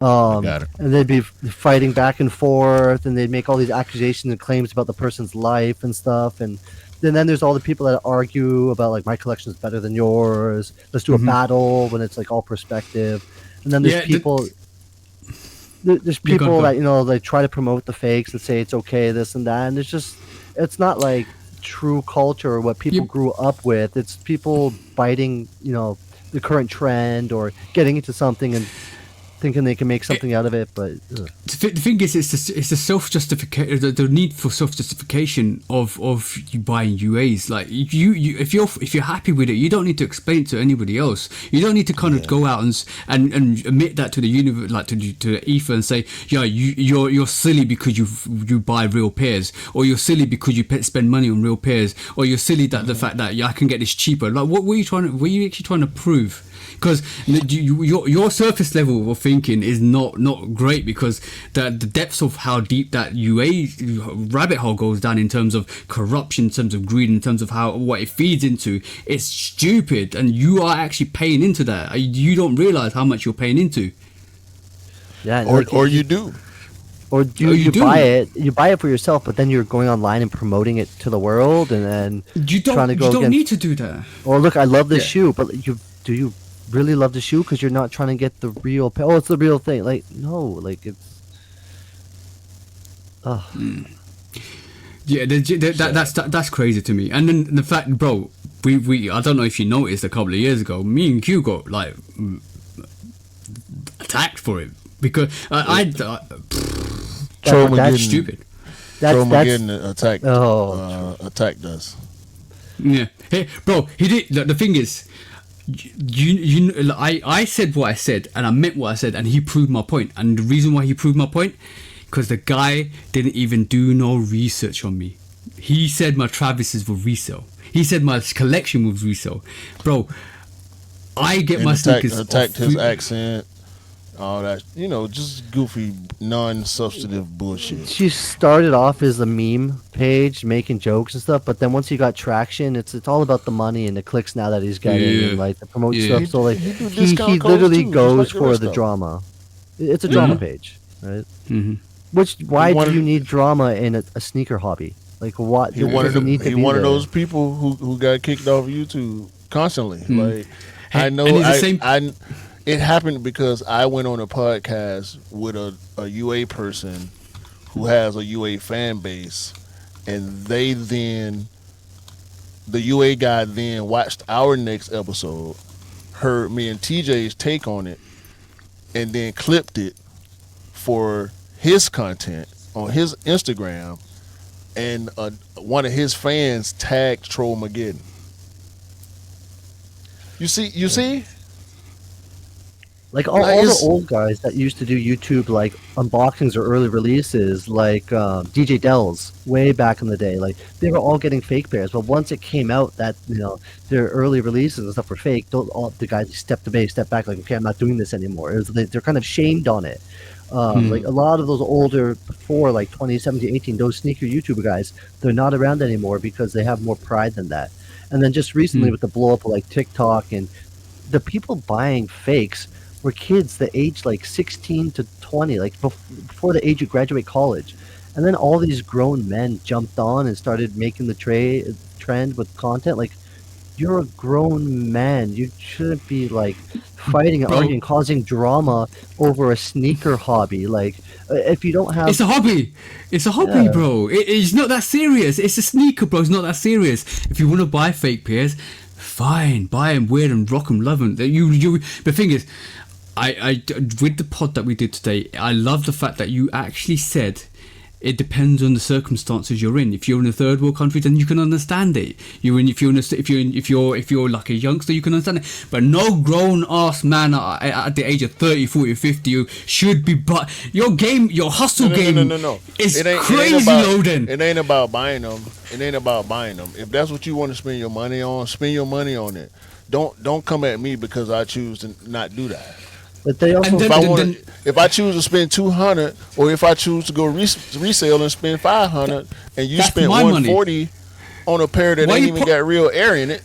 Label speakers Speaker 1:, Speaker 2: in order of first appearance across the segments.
Speaker 1: I got it.
Speaker 2: And they'd be fighting back and forth, and they'd make all these accusations and claims about the person's life and stuff. And then there's all the people that argue about like my collection is better than yours. Let's do a battle when it's like all perspective. And then there's people. There's people that they try to promote the fakes and say it's okay, this and that, and it's not like true culture or what people grew up with. It's people biting the current trend or getting into something and thinking they can make something out of it, but
Speaker 3: the thing is, it's the self-justification, the need for self-justification of you buying UAs. Like you if you're happy with it, you don't need to explain it to anybody else. You don't need to kind of go out and admit that to the universe, like to the ether, and say, yeah, you're silly because you buy real pairs, or you're silly because you spend money on real pairs, or you're silly that the fact that I can get this cheaper. Like what were you actually trying to prove? Because your surface level of thinking is not great, because the depths of how deep that UA rabbit hole goes down in terms of corruption, in terms of greed, in terms of what it feeds into, it's stupid, and you are actually paying into that. You don't realize how much you're paying into.
Speaker 2: Yeah,
Speaker 1: or you do.
Speaker 2: Or you buy it? You buy it for yourself, but then you're going online and promoting it to the world, and then
Speaker 3: you don't need to do that.
Speaker 2: Or look, I love this shoe, but do you really love the shoe because you're not trying to get the real it's the real thing. Like, no, like it's
Speaker 3: yeah, that's crazy to me. And then the fact, bro, we I don't know if you noticed, a couple of years ago, me and Q got like attacked for it because that's stupid.
Speaker 1: Attacked us.
Speaker 3: Yeah. Hey, bro, he did. The thing is, I said what I said, and I meant what I said, and he proved my point. And the reason why he proved my point, because the guy didn't even do no research on me. He said my Travises were resale. He said my collection was resale. Bro, I get my sneakers
Speaker 1: attacked his accent, all that, just goofy, non-substantive bullshit.
Speaker 2: She started off as a meme page, making jokes and stuff, but then once he got traction, it's all about the money and the clicks now that he's getting, and like the promote stuff. So like he literally goes for the drama. It's a drama page, right?
Speaker 3: Mm-hmm.
Speaker 2: Why do you need drama in a sneaker hobby? Like what?
Speaker 1: He one of those people who got kicked off YouTube constantly. Like I know, it happened because I went on a podcast with a UA person who has a UA fan base, and the UA guy then watched our next episode, heard me and TJ's take on it, and then clipped it for his content on his Instagram, and one of his fans tagged Trollmageddon. You see?
Speaker 2: Like all the old guys that used to do YouTube like unboxings or early releases, like DJ Dells way back in the day, like they were all getting fake pairs. But once it came out that their early releases and stuff were fake, all the guys stepped back, like, okay, I'm not doing this anymore. They're kind of shamed on it. Like a lot of those older, before like 2017, 18, those sneaker YouTuber guys, they're not around anymore because they have more pride than that. And then just recently with the blow up of like TikTok, and the people buying fakes were kids that aged like 16 to 20, like before the age you graduate college. And then all these grown men jumped on and started making the trend with content. Like, you're a grown man. You shouldn't be like fighting and arguing, causing drama over a sneaker hobby. Like, if you don't have...
Speaker 3: It's a hobby, bro. It's not that serious. It's a sneaker, bro. It's not that serious. If you want to buy fake pairs, fine, buy them, wear them, rock them, love them. The thing is, I with the pod that we did today, I love the fact that you actually said it depends on the circumstances you're in. If you're in a third world country, then you can understand it. If you're like a youngster, you can understand it. But no grown ass man at the age of 30, 40, 50 should be. But your hustle game is crazy loading.
Speaker 1: It ain't about buying them. If that's what you want to spend your money on, spend your money on it. Don't come at me because I choose to not do that.
Speaker 2: But they also,
Speaker 1: if I choose to spend $200, or if I choose to go resale and spend $500, and you spend $140 on a pair that ain't even got real air in it,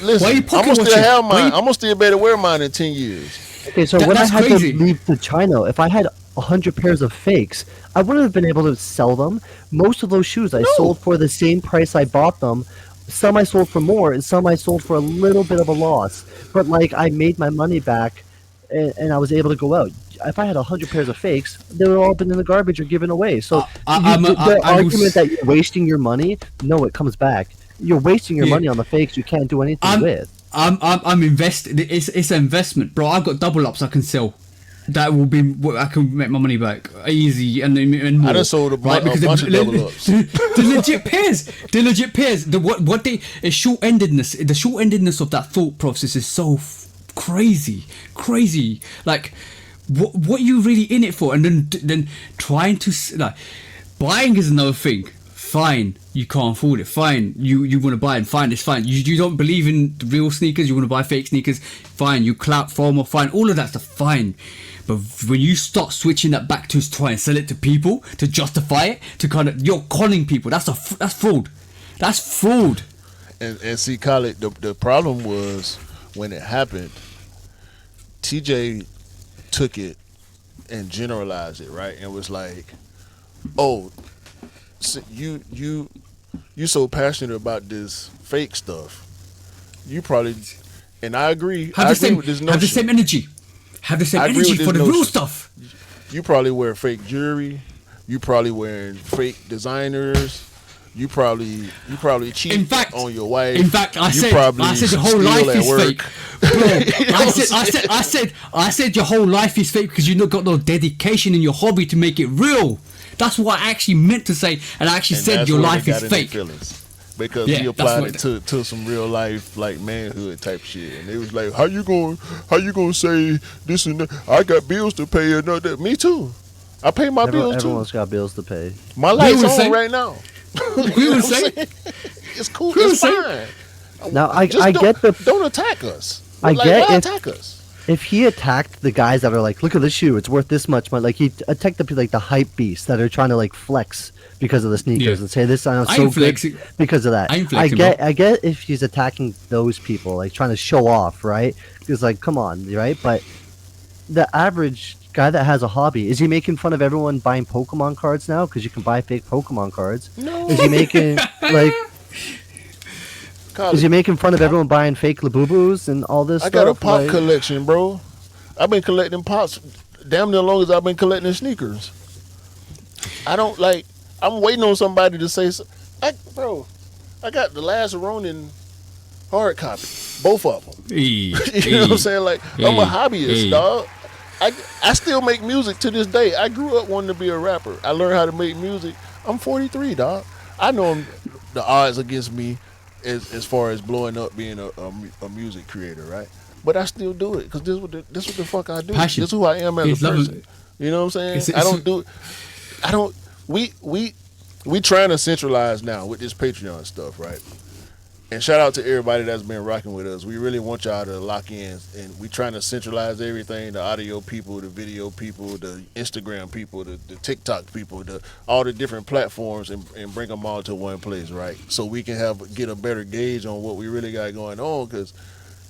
Speaker 1: listen, I'm gonna still have mine. I'm gonna still better wear mine in 10 years.
Speaker 2: Okay, so when I
Speaker 3: that's
Speaker 2: had
Speaker 3: crazy.
Speaker 2: to leave to China, if I had 100 pairs of fakes, I wouldn't have been able to sell them. Most of those shoes I
Speaker 1: No.
Speaker 2: sold for the same price I bought them. Some I sold for more, and some I sold for a little bit of a loss. But like I made my money back, and I was able to go out. If I had 100 pairs of fakes, they would all been in the garbage or given away. So the
Speaker 3: I
Speaker 2: argument
Speaker 3: was.
Speaker 2: that you're wasting your money, no, it comes back. You're wasting your
Speaker 3: Yeah.
Speaker 2: money on the fakes you can't do anything
Speaker 3: I'm
Speaker 2: with.
Speaker 3: I'm invested. It's an investment, bro. I've got double ups I can sell. That will be what I can make my money back easy and more.
Speaker 1: I done sold a bunch of double ups.
Speaker 3: The legit pairs. The legit pairs. The what they short endedness. The short endedness of that thought process is so crazy. Like what you really in it for, and then trying to like buying is another thing. Fine, you can't afford it. Fine, you want to buy it. Fine, it's fine. You don't believe in the real sneakers. You want to buy fake sneakers. Fine, you clap FOMO. Fine, all of that stuff. Fine, but when you start switching that back to try and sell it to people to justify it, to kind of you're conning people. That's fraud. That's fraud.
Speaker 1: And see, Khaled, the problem was when it happened, TJ took it and generalized it, right? And was like, oh, so you so passionate about this fake stuff. You probably, and I agree. I agree with this notion.
Speaker 3: Have the same energy. Have the same
Speaker 1: I agree
Speaker 3: energy
Speaker 1: with this
Speaker 3: for the real
Speaker 1: notion.
Speaker 3: stuff.
Speaker 1: You probably wear fake jewelry. You probably wearing fake designers. You probably cheat
Speaker 3: In fact,
Speaker 1: on your wife.
Speaker 3: I
Speaker 1: You
Speaker 3: said
Speaker 1: probably
Speaker 3: your whole
Speaker 1: steal
Speaker 3: life
Speaker 1: at
Speaker 3: is
Speaker 1: work.
Speaker 3: fake. Bro, I said your whole life is fake because you not got no dedication in your hobby to make it real. That's what I actually meant to say, and I actually
Speaker 1: And
Speaker 3: said
Speaker 1: that's
Speaker 3: your
Speaker 1: where they
Speaker 3: life
Speaker 1: got
Speaker 3: is
Speaker 1: in their
Speaker 3: fake.
Speaker 1: feelings. Because
Speaker 3: Yeah,
Speaker 1: he
Speaker 3: that's
Speaker 1: applied
Speaker 3: what-
Speaker 1: it to some real life like manhood type shit, and it was like, how you gonna say this and that? I got bills to pay and that. Me too. I pay my bills too.
Speaker 2: Everyone's got bills to pay.
Speaker 1: My light's
Speaker 3: was
Speaker 1: on
Speaker 3: saying-
Speaker 1: right now.
Speaker 3: We were saying,
Speaker 1: It's cool.
Speaker 3: We were
Speaker 1: It's
Speaker 3: saying-
Speaker 1: fine.
Speaker 2: Now I
Speaker 1: Just
Speaker 2: get the
Speaker 1: don't attack us.
Speaker 2: I
Speaker 1: Like,
Speaker 2: get
Speaker 1: why
Speaker 2: if-
Speaker 1: attack us?
Speaker 2: if he attacked the guys that are like, look at this shoe, it's worth this much money. Like he attacked the hype beasts that are trying to like flex because of the sneakers
Speaker 3: Yeah.
Speaker 2: and say this sounds
Speaker 3: I
Speaker 2: so
Speaker 3: ain't
Speaker 2: good
Speaker 3: flexing.
Speaker 2: because of that.
Speaker 3: I ain't flexing,
Speaker 2: I get if he's attacking those people, like trying to show off, right? Because like, come on, right? But the average guy that has a hobby, is he making fun of everyone buying Pokemon cards now because you can buy fake Pokemon cards?
Speaker 1: No.
Speaker 2: Is he making like?
Speaker 1: Colin,
Speaker 2: Is he making fun of everyone buying fake Labubus and all this
Speaker 1: I
Speaker 2: stuff?
Speaker 1: got a pop
Speaker 2: Like-
Speaker 1: collection, bro. I've been collecting pops damn near long as I've been collecting sneakers. I don't like. I'm waiting on somebody to say, bro. I got the last Ronin hard copy, both of them. You know what I'm saying? Like, I'm a hobbyist, dog. I still make music to this day. I grew up wanting to be a rapper. I learned how to make music. I'm 43, dog. I know the odds against me as far as blowing up being a music creator, right? But I still do it because this what the fuck I do.
Speaker 3: Passion.
Speaker 1: This is who I am as
Speaker 3: It's
Speaker 1: a
Speaker 3: love-
Speaker 1: person. You know what I'm saying?
Speaker 3: It's-
Speaker 1: I don't do. I don't. We trying to centralize now with this Patreon stuff, right? And shout out to everybody that's been rocking with us. We really want y'all to lock in, and we trying to centralize everything: the audio people, the video people, the Instagram people, the TikTok people, all the different platforms, and bring them all to one place, right? So we can get a better gauge on what we really got going on, because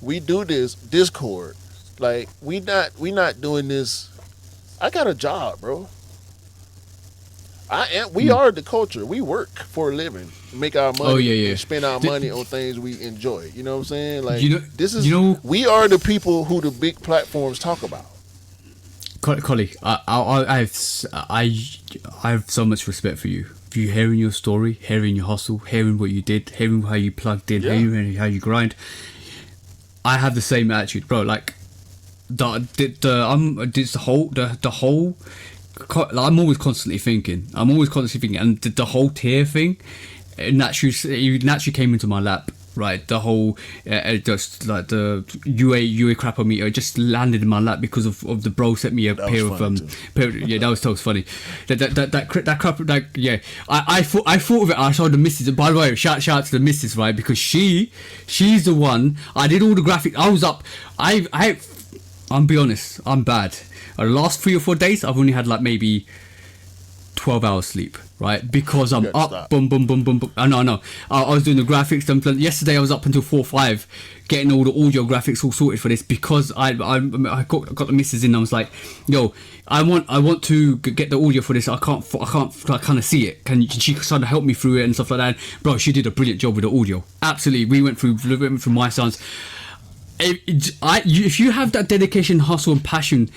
Speaker 1: we do this Discord, like we not doing this. I got a job, bro. We are the culture. We work for a living, make our money,
Speaker 3: Oh, yeah.
Speaker 1: and spend our money on things we enjoy. You know what I'm saying? Like,
Speaker 3: You know-
Speaker 1: this is,
Speaker 3: you know-
Speaker 1: we are the people who the big platforms talk about.
Speaker 3: Collie, I have so much respect for you. For you hearing your story, hearing your hustle, hearing what you did, hearing how you plugged in,
Speaker 1: Yeah.
Speaker 3: hearing how you grind. I have the same attitude, bro. Like the whole. I'm always constantly thinking. And the whole tier thing, it naturally came into my lap. Right, the whole just like the UA crapometer just landed in my lap because of the bro sent me a
Speaker 1: That
Speaker 3: pair
Speaker 1: was
Speaker 3: of
Speaker 1: funny too.
Speaker 3: yeah, that was so funny. That crap, like, yeah. I thought of it. I saw the missus. By the way, shout out to the missus, right? Because she's the one. I did all the graphic. I was up. I'm be honest. I'm bad. The last 3 or 4 days, I've only had like maybe 12 hours sleep, right? Because I'm
Speaker 1: gotta
Speaker 3: up,
Speaker 1: stop.
Speaker 3: boom, boom, boom, boom, boom. I know. I was doing the graphics. Yesterday I was up until 4, 5, getting all the audio graphics all sorted for this because I got the missus in. I was like, yo, I want to get the audio for this. I can't kind of see it. Can she kind of help me through it and stuff like that? Bro, she did a brilliant job with the audio. Absolutely, we went through my sounds. If you have that dedication, hustle, and passion,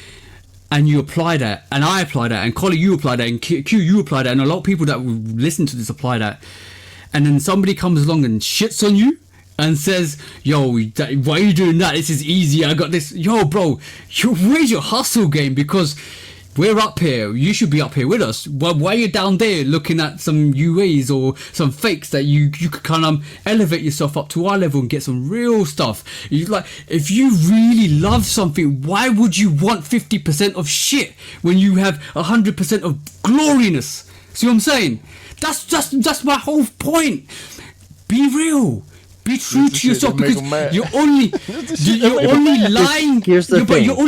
Speaker 3: and you apply that, and I apply that, and Collie, you apply that, and Q, you apply that, and a lot of people that will listen to this apply that, and then somebody comes along and shits on you and says, yo, why are you doing that? This is easy. I got this. Yo, bro, where's your hustle game? Because we're up here. You should be up here with us. Why are you down there looking at some UAs or some fakes that you could kind of elevate yourself up to our level and get some real stuff? If you really love something, why would you want 50% of shit when you have 100% of gloriness? See what I'm saying? That's my whole point. Be real. Be true to yourself, because you're only lying.
Speaker 2: Here's the thing.
Speaker 3: You're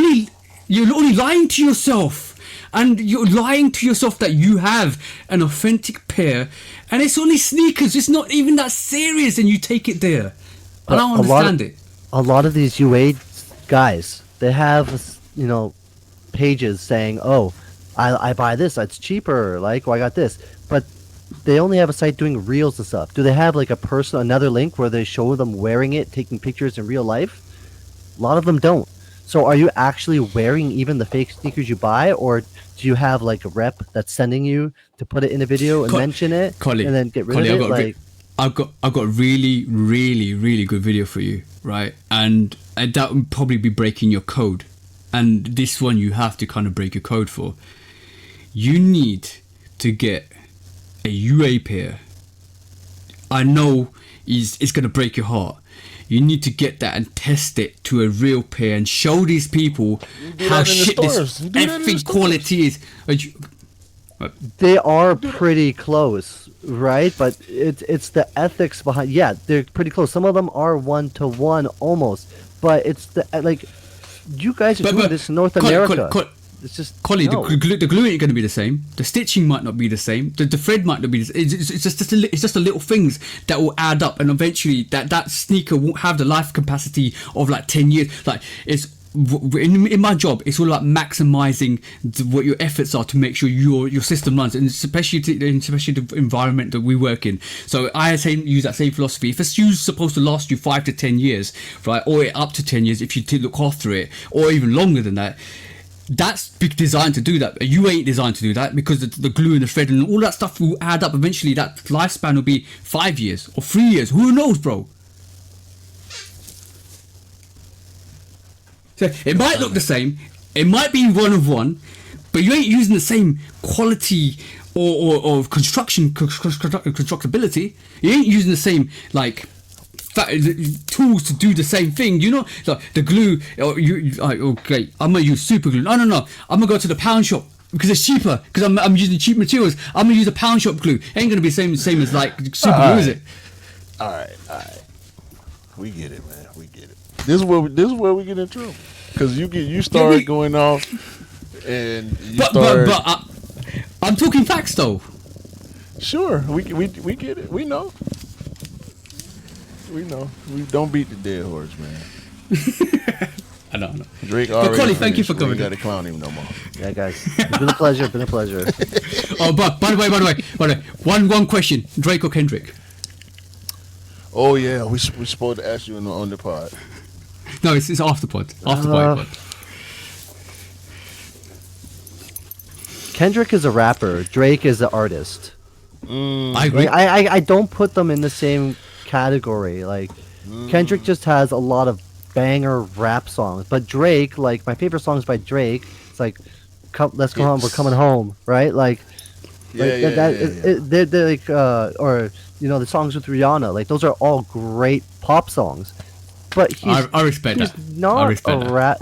Speaker 3: only lying to yourself. And you're lying to yourself that you have an authentic pair, and it's only sneakers. It's not even that serious, and you take it there. I don't understand it.
Speaker 2: A lot of these UA guys, they have, pages saying, "Oh, I buy this. It's cheaper. Like, I got this." But they only have a site doing reels and stuff. Do they have like another link where they show them wearing it, taking pictures in real life? A lot of them don't. So are you actually wearing even the fake sneakers you buy, or do you have like a rep that's sending you to put it in a video and mention it and then get rid of it?
Speaker 3: I've got a really, really, really good video for you, right? And that would probably be breaking your code. And this one you have to kind of break your code for. You need to get a UA pair. I know it's going to break your heart. You need to get that and test it to a real pair and show these people how shit this effing quality is.
Speaker 2: They are pretty close, right? But it's the ethics behind. Yeah, they're pretty close. Some of them are 1-to-1 almost, but it's you guys are doing this in North America. It's just
Speaker 3: Collie, no. the glue ain't going to be the same. The stitching might not be the same. The thread might not be the same. It's just the little things that will add up, and eventually that sneaker won't have the life capacity of like 10 years. Like it's in my job, it's all about maximizing what your efforts are to make sure your system runs, and especially the environment that we work in. So I use that same philosophy. If a shoe's supposed to last you 5 to 10 years, right, or up to 10 years if you look after it, or even longer than that. That's designed to do that. You ain't designed to do that, because the glue and the thread and all that stuff will add up. Eventually, that lifespan will be 5 years or 3 years. Who knows, bro? So it might look the same. It might be one of one, but you ain't using the same quality or constructability. You ain't using the same tools to do the same thing, like the glue. Okay, I'm gonna use super glue. No, I'm gonna go to the pound shop because it's cheaper, because I'm using cheap materials. I'm gonna use a pound shop glue. It ain't gonna be the same as like super glue, is it?
Speaker 1: All right, we get it, man. We get it. This is where we get in trouble, because you start going off, and but I'm talking facts though. Sure, we get it. We know. We don't beat the dead horse, man.
Speaker 3: I know.
Speaker 1: Drake already. But
Speaker 3: Collie, thank you for coming.
Speaker 1: We got to clown him no more.
Speaker 2: Yeah, guys, it's been a pleasure.
Speaker 3: Oh, but by the way, one question: Drake or Kendrick?
Speaker 1: Oh yeah, we supposed to ask you on the pod.
Speaker 3: No, it's after pod. Pod.
Speaker 2: Kendrick is a rapper. Drake is an artist.
Speaker 3: I agree.
Speaker 2: I don't put them in the same category. Kendrick just has a lot of banger rap songs, but Drake, like my favorite songs by Drake, it's like let's go home, we're coming home, right? They're like or the songs with Rihanna, like those are all great pop songs, but
Speaker 3: I respect that.
Speaker 2: Not a rap.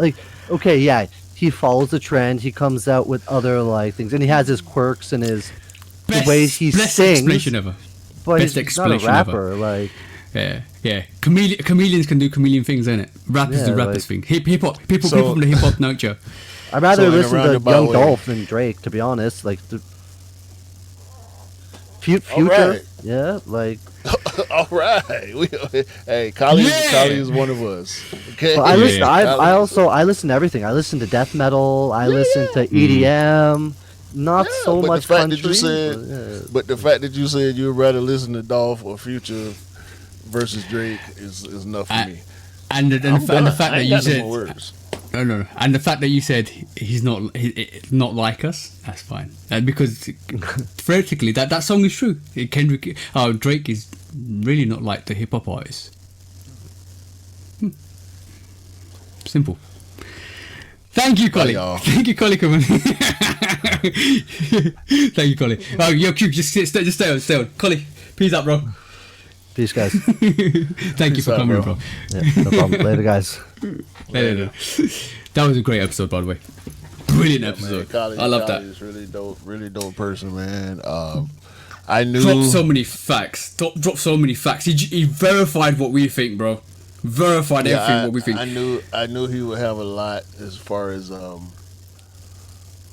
Speaker 2: Okay, yeah, he follows the trend, he comes out with other things, and he has his quirks and his the ways he sings.
Speaker 3: Explanation ever.
Speaker 2: But he's not a rapper,
Speaker 3: Yeah. Chameleons can do chameleon things, innit? Rappers do rappers thing. Hip hop, people from the hip hop nature.
Speaker 2: I'd rather listen to Young Dolph than Drake, to be honest.
Speaker 1: All
Speaker 2: Future,
Speaker 1: right.
Speaker 2: yeah, like.
Speaker 1: All right. Hey, Kali
Speaker 3: Yeah.
Speaker 1: is one of us. Okay.
Speaker 2: But I listen.
Speaker 3: Yeah.
Speaker 2: I listen to everything. I listen to death metal. I listen to
Speaker 3: Mm.
Speaker 2: EDM. Not
Speaker 1: Yeah,
Speaker 2: so
Speaker 1: but the
Speaker 2: much
Speaker 1: fact that
Speaker 2: country.
Speaker 1: you said,
Speaker 2: Yeah.
Speaker 1: but the fact that you said you'd rather listen to Dolph or Future versus Drake is enough for
Speaker 3: I-
Speaker 1: me.
Speaker 3: And the,
Speaker 1: I'm
Speaker 3: and
Speaker 1: done.
Speaker 3: the fact
Speaker 1: I
Speaker 3: that
Speaker 1: ain't
Speaker 3: you
Speaker 1: got no
Speaker 3: said
Speaker 1: more words.
Speaker 3: no, and the fact that you said he's not like us, that's fine. Because theoretically, that song is true. Drake is really not like the hip hop artist. Simple. Thank you, Collie.
Speaker 1: y'all.
Speaker 3: Thank you, Collie. Thank you, Collie. Oh, yo, Q, just stay on. Collie, peace out, bro.
Speaker 2: Peace, guys.
Speaker 3: Thank you for
Speaker 1: out,
Speaker 3: coming,
Speaker 1: bro.
Speaker 3: bro.
Speaker 2: Yeah, no problem. Later, guys.
Speaker 3: Later. That was a great episode, by the way. Brilliant
Speaker 1: Man,
Speaker 3: episode.
Speaker 1: Kali,
Speaker 3: I love
Speaker 1: Kali
Speaker 3: that.
Speaker 1: is really dope person, man. I knew.
Speaker 3: Drop so many facts. Drop so many facts. He verified what we think, bro. Verified everything what we think.
Speaker 1: I knew he would have a lot as far as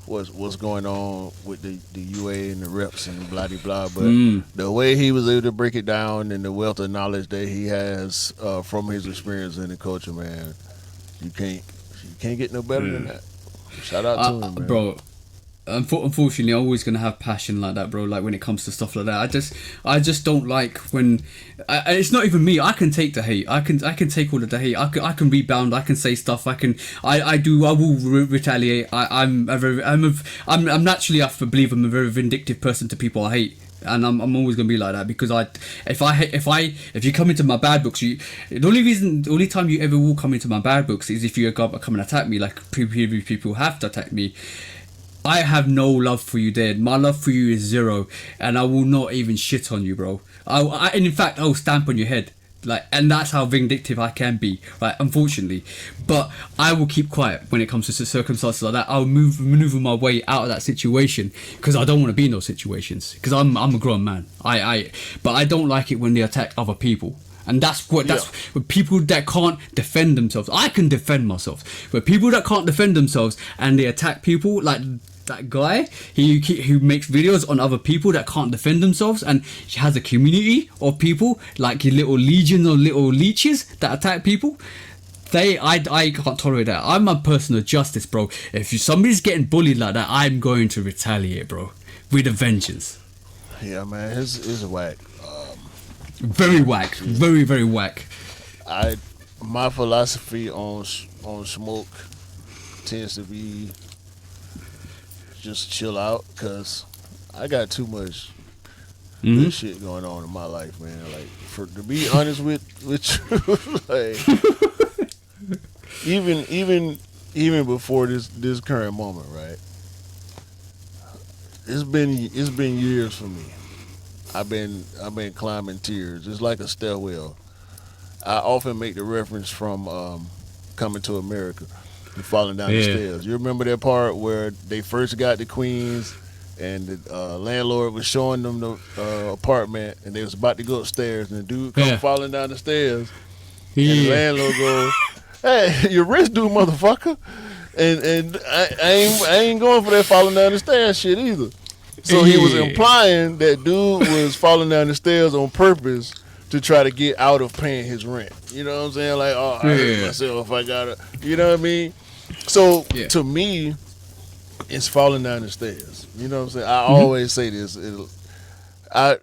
Speaker 1: what's going on with the UA and the reps and blah de blah. But the way he was able to break it down and the wealth of knowledge that he has from his experience in the culture, man, you can't get no better than that. Shout out to him, man.
Speaker 3: Bro. Unfortunately, I'm always gonna have passion like that, bro. Like when it comes to stuff like that, I just don't like when. It's not even me. I can take the hate. I can take all of the hate. I can rebound. I can say stuff. I will retaliate. I'm naturally, I believe I'm a very vindictive person to people I hate. And I'm always gonna be like that because if you come into my bad books, the only time you ever will come into my bad books is if you come and attack me like previous people have to attack me. I have no love for you, Dad. My love for you is zero, and I will not even shit on you, bro. And in fact, I'll stamp on your head, like, and that's how vindictive I can be, right? Unfortunately, but I will keep quiet when it comes to circumstances like that. I'll maneuver my way out of that situation because I don't want to be in those situations. Because I'm a grown man. But I don't like it when they attack other people. And that's with people that can't defend themselves. I can defend myself, but people that can't defend themselves and they attack people like that guy who makes videos on other people that can't defend themselves, and he has a community of people like his little legion or little leeches that attack people. I can't tolerate that. I'm a person of justice, bro. If somebody's getting bullied like that, I'm going to retaliate, bro, with a vengeance.
Speaker 1: Yeah, man, it's whack.
Speaker 3: Very whack. Very, very whack.
Speaker 1: My philosophy on smoke tends to be just chill out because I got too much good shit going on in my life, man. Like, to be honest with you, like, even before this current moment, right? It's been years for me. I've been climbing tiers. It's like a stairwell. I often make the reference from Coming to America, and falling down the stairs. You remember that part where they first got to Queens, and the landlord was showing them the apartment, and they was about to go upstairs, and the dude come falling down the stairs, and the landlord goes, "Hey, your wrist due, motherfucker," and I ain't going for that falling down the stairs shit either. So he was implying that dude was falling down the stairs on purpose to try to get out of paying his rent. You know what I'm saying? Like, oh, I hurt myself if I gotta, you know what I mean? So to me, it's falling down the stairs. You know what I'm saying? I always say this. I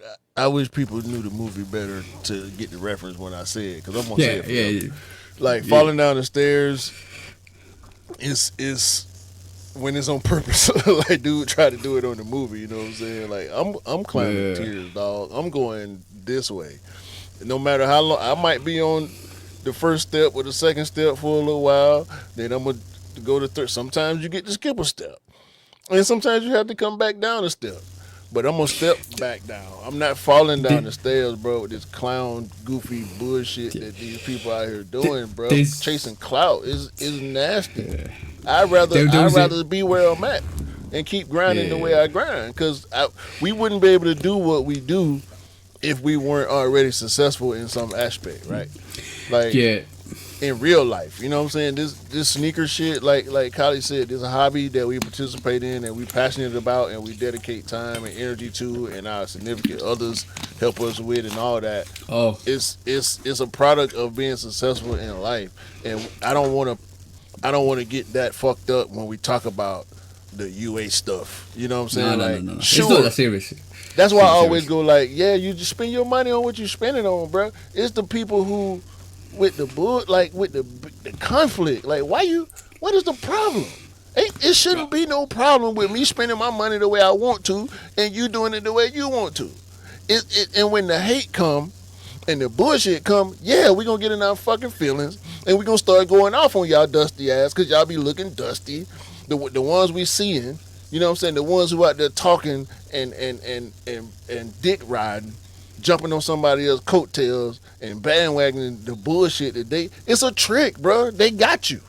Speaker 1: wish people knew the movie better to get the reference when I say it, because I'm gonna say it for them. Like, falling down the stairs is when it's on purpose. Like, dude tried to do it on the movie. You know what I'm saying? Like, I'm climbing tiers, dog. I'm going this way. No matter how long, I might be on the first step or the second step for a little while. Then I'm gonna go to third. Sometimes you get to skip a step, and sometimes you have to come back down a step. But I'm gonna step back down. I'm not falling down the stairs, bro, with this clown, goofy bullshit that these people out here doing, bro. Chasing clout is nasty. I'd rather be where I'm at and keep grinding the way I grind, because we wouldn't be able to do what we do if we weren't already successful in some aspect, right? Like, in real life. You know what I'm saying? This sneaker shit, like Kylie said, there's a hobby that we participate in and we passionate about and we dedicate time and energy to, and our significant others help us with and all that.
Speaker 3: Oh,
Speaker 1: It's a product of being successful in life, and I don't want to get that fucked up when we talk about the UA stuff. You know what I'm saying?
Speaker 3: no. It's
Speaker 1: Sure.
Speaker 3: not that serious.
Speaker 1: That's why I always
Speaker 3: Serious.
Speaker 1: go like, yeah, you just spend your money on what you spend it on, bro. It's the people who with the bull, like with the conflict. Like, what is the problem? It shouldn't be no problem with me spending my money the way I want to and you doing it the way you want to. And when the hate come and the bullshit come, yeah, we gonna get in our fucking feelings and we gonna start going off on y'all dusty ass because y'all be looking dusty. The ones we seeing, you know what I'm saying? The ones who out there talking and dick riding, jumping on somebody else's coattails and bandwagoning the bullshit it's a trick, bro. They got you.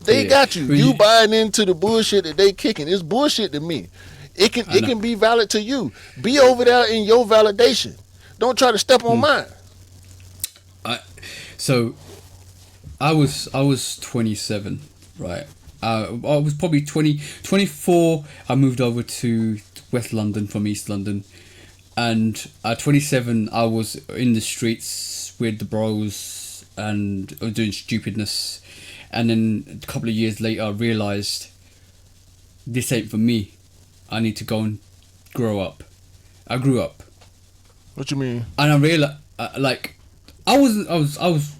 Speaker 1: They got you. You buying into the bullshit that they kicking. It's bullshit to me. It can be valid to you. Be over there in your validation. Don't try to step on mine.
Speaker 3: So I was 27, right? I was probably 24. I moved over to West London from East London, and at 27 I was in the streets with the bros and doing stupidness, and then a couple of years later I realised this ain't for me. I need to go and grow up. I grew up.
Speaker 1: What you mean?
Speaker 3: And I realized, I was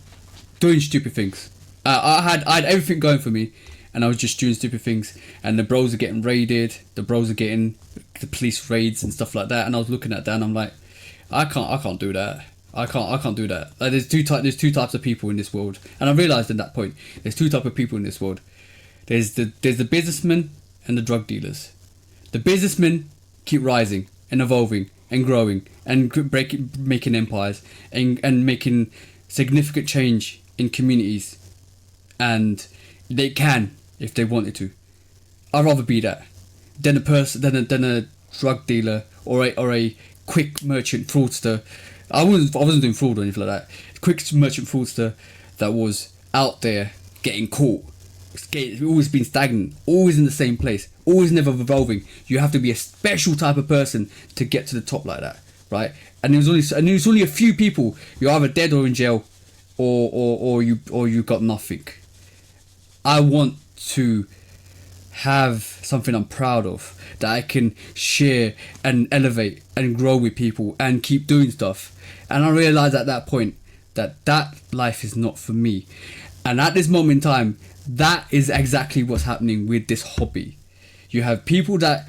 Speaker 3: doing stupid things. I had everything going for me, and I was just doing stupid things. And the bros are getting raided. The bros are getting the police raids and stuff like that. And I was looking at that, and I'm like, I can't do that. I can't do that. Like, there's two types of people in this world, and I realized at that point, there's two types of people in this world. There's the businessmen and the drug dealers. The businessmen keep rising and evolving and growing and making empires and making significant change in communities, and they can if they wanted to. I'd rather be that than a drug dealer or a quick merchant fraudster. I wasn't doing fraud or anything like that. Quick merchant fraudster that was out there getting caught. Always been stagnant, always in the same place, always never evolving. You have to be a special type of person to get to the top like that, right? And there was only a few people. You're either dead or in jail, or you got nothing. I want to have something I'm proud of that I can share and elevate and grow with people and keep doing stuff. And I realized at that point that life is not for me. And at this moment in time, that is exactly what's happening with this hobby. You have people that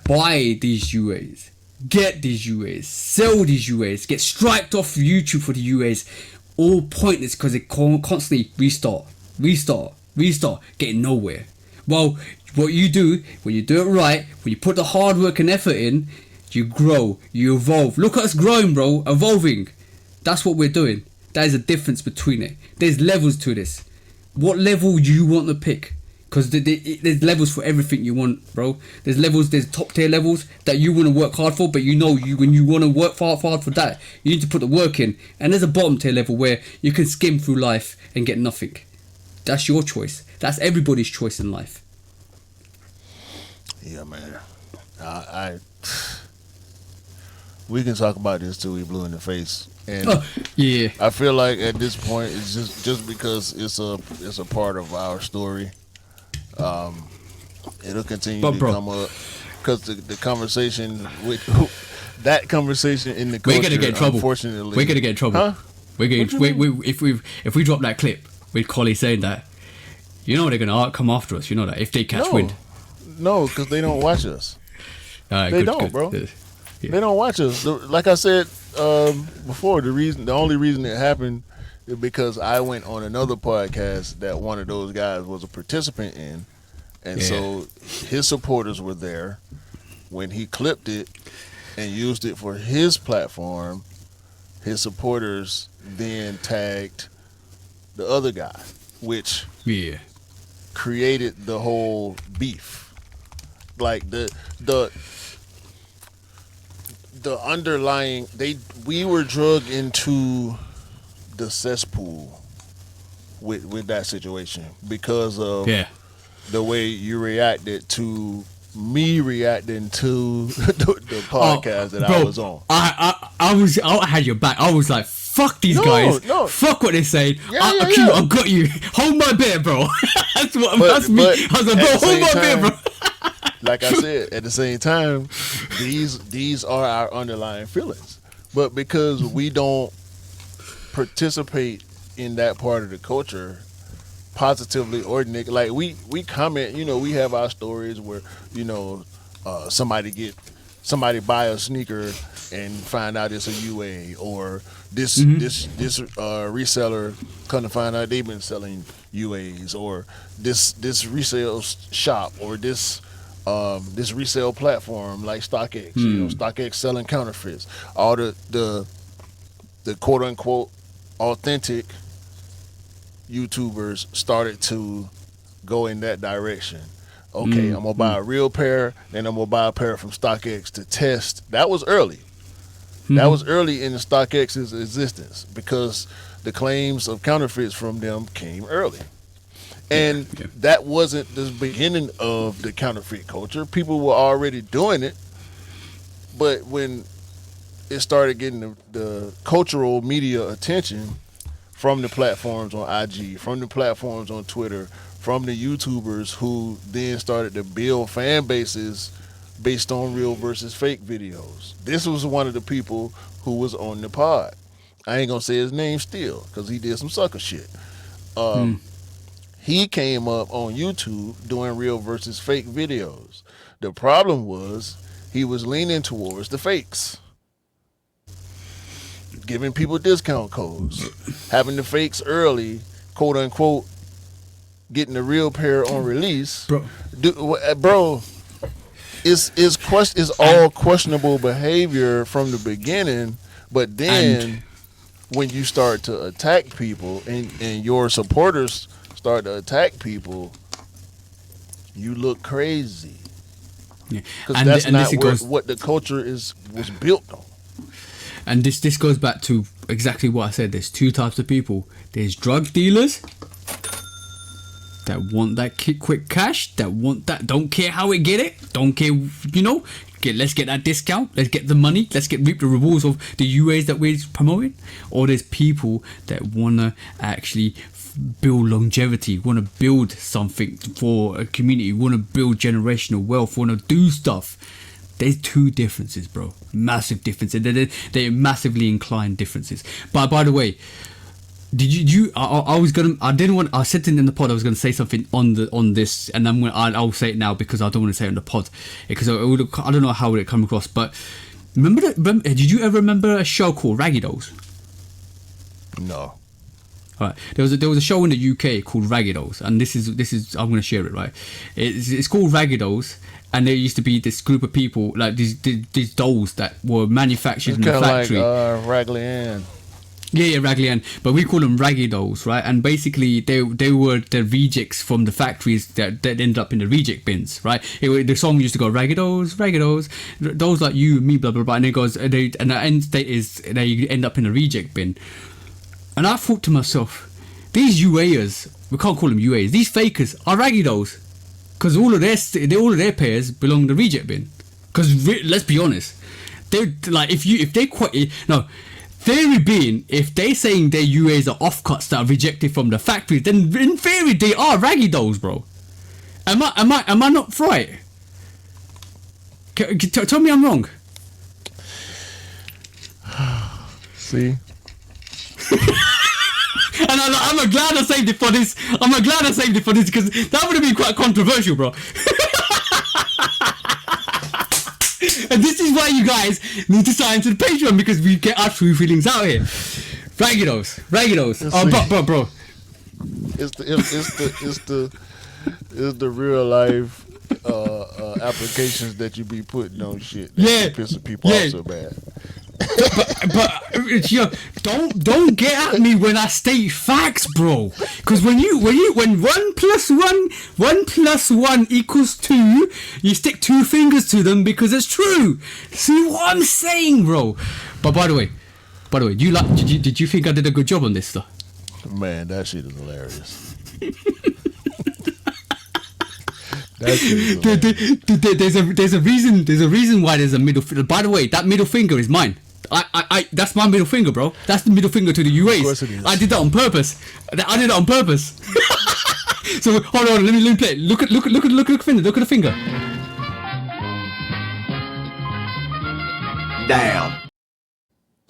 Speaker 3: buy these UAs, get these UAs, sell these UAs, get striped off YouTube for the UAs, all pointless because they constantly restart, getting nowhere. Well, what you do, when you do it right, when you put the hard work and effort in, you grow, you evolve. Look at us growing, bro, evolving. That's what we're doing. That is a difference between it. There's levels to this. What level do you want to pick? Because there's levels for everything you want, bro. There's levels, there's top tier levels that you want to work hard for, but when you want to work hard for that, you need to put the work in. And there's a bottom tier level where you can skim through life and get nothing. That's your choice. That's everybody's choice in life.
Speaker 1: Yeah, man. We can talk about this till we blue in the face. And
Speaker 3: yeah,
Speaker 1: I feel like at this point it's just because it's a part of our story. It'll continue to come up because the conversation with that conversation in the culture,
Speaker 3: we're gonna get in trouble.
Speaker 1: Unfortunately,
Speaker 3: we're gonna get in trouble.
Speaker 1: Huh?
Speaker 3: If we drop that clip with Collie saying that, you know they're gonna come after us. You know that if they catch wind.
Speaker 1: No, because they don't watch us. They don't, bro.
Speaker 3: Yeah.
Speaker 1: They don't watch us. Like I said before, the only reason it happened is because I went on another podcast that one of those guys was a participant in, and so his supporters were there when he clipped it and used it for his platform. His supporters then tagged the other guy, which created the whole beef. Like the underlying, we were drugged into the cesspool with that situation because of
Speaker 3: Yeah.
Speaker 1: the way you reacted to me reacting to the podcast that
Speaker 3: bro,
Speaker 1: I was on.
Speaker 3: I had your back. I was like, fuck these
Speaker 1: No,
Speaker 3: guys.
Speaker 1: no.
Speaker 3: Fuck what they're saying.
Speaker 1: Yeah,
Speaker 3: I got you. Hold my beer, bro. That's what. That's me. I was like, bro, hold my beer, bro.
Speaker 1: Like I said, at the same time, these are our underlying feelings. But because we don't participate in that part of the culture positively or negative, like we comment, we have our stories where, somebody buy a sneaker and find out it's a UA, or this reseller come to find out they've been selling UAs, or this resale shop, or this resale platform like StockX, StockX selling counterfeits. All the quote unquote authentic YouTubers started to go in that direction. Okay, I'm gonna buy a real pair, then I'm gonna buy a pair from StockX to test. That was early. That was early in the StockX's existence because the claims of counterfeits from them came early. And that wasn't the beginning of the counterfeit culture. People were already doing it. But when it started getting the cultural media attention from the platforms on IG, from the platforms on Twitter, from the YouTubers who then started to build fan bases based on real versus fake videos. This was one of the people who was on the pod. I ain't gonna say his name still because he did some sucker shit. He came up on YouTube doing real versus fake videos. The problem was he was leaning towards the fakes, giving people discount codes, having the fakes early, quote unquote, getting the real pair on release. Bro, it's all questionable behavior from the beginning, but then when you start to attack people and your supporters start to attack people, you look crazy. Because that's not what the culture was built on.
Speaker 3: And this goes back to exactly what I said. There's two types of people. There's drug dealers that want that quick cash, that don't care how we get it, don't care, let's get that discount, let's get the money, let's reap the rewards of the UAs that we're promoting. Or there's people that want to actually build longevity, want to build something for a community, want to build generational wealth, want to do stuff. There's two differences, bro. Massive differences. They're massively inclined differences. But by the way, did you? I said it in the pod. I was gonna say something on this, and I'll say it now because I don't want to say it on the pod because I don't know how it would come across. But remember, did you ever remember a show called Raggy Dolls?
Speaker 1: No.
Speaker 3: Right. There was a show in the UK called Raggy Dolls, and this is I'm gonna share it. Right. It's called Raggy Dolls. And there used to be this group of people, like these dolls that were manufactured in the factory.
Speaker 1: Like Raggly Ann.
Speaker 3: Yeah, Raggly Ann. But we call them Raggy Dolls, right? And basically, they were the rejects from the factories that ended up in the reject bins, right? The song used to go Raggy Dolls, dolls like you, me, blah blah blah. And it goes, and the end state is they end up in a reject bin. And I thought to myself, these UAers, we can't call them UAs. These fakers are Raggy Dolls. Because all of their pairs belong to the reject bin. Because let's be honest, they're like if they saying their UAs are offcuts that are rejected from the factories, then in theory they are Raggy Dolls, bro. Am I not right? Tell me I'm wrong.
Speaker 1: See.
Speaker 3: And I'm glad I saved it for this. Because that would have been quite controversial, bro. And this is why you guys need to sign to the Patreon, because we get our true feelings out here. Raggy Dolls. Bro.
Speaker 1: It's the real life applications that you be putting on shit. That pissing people off so bad.
Speaker 3: but don't get at me when I state facts, bro. Because when 1 + 1 equals 2, you stick two fingers to them because it's true. See what I'm saying, bro? But by the way, did you think I did a good job on this stuff?
Speaker 1: Man, that shit is hilarious. That shit is hilarious.
Speaker 3: There's a reason why there's a middle finger. By the way, that middle finger is mine. That's my middle finger, bro. That's the middle finger to the UAs.
Speaker 1: Of course it is.
Speaker 3: I did that on purpose. So hold on, let me play. Look at the finger. Look at the finger.
Speaker 4: Damn.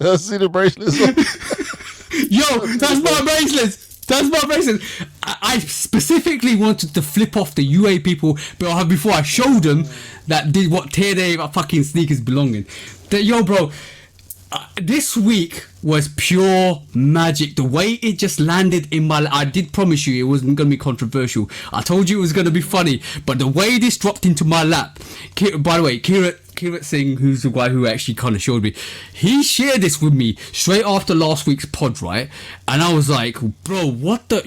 Speaker 1: Let's see the bracelets.
Speaker 3: Yo, that's my bracelets. That's my bracelet. I specifically wanted to flip off the UA people before I showed them that did what tear their fucking sneakers belonging. Yo, bro. This week was pure magic. The way it just landed in my... I did promise you it wasn't going to be controversial. I told you it was going to be funny. But the way this dropped into my lap... By the way, Kirat Singh, who's the guy who actually kind of showed me, he shared this with me straight after last week's pod, right? And I was like, bro, what the...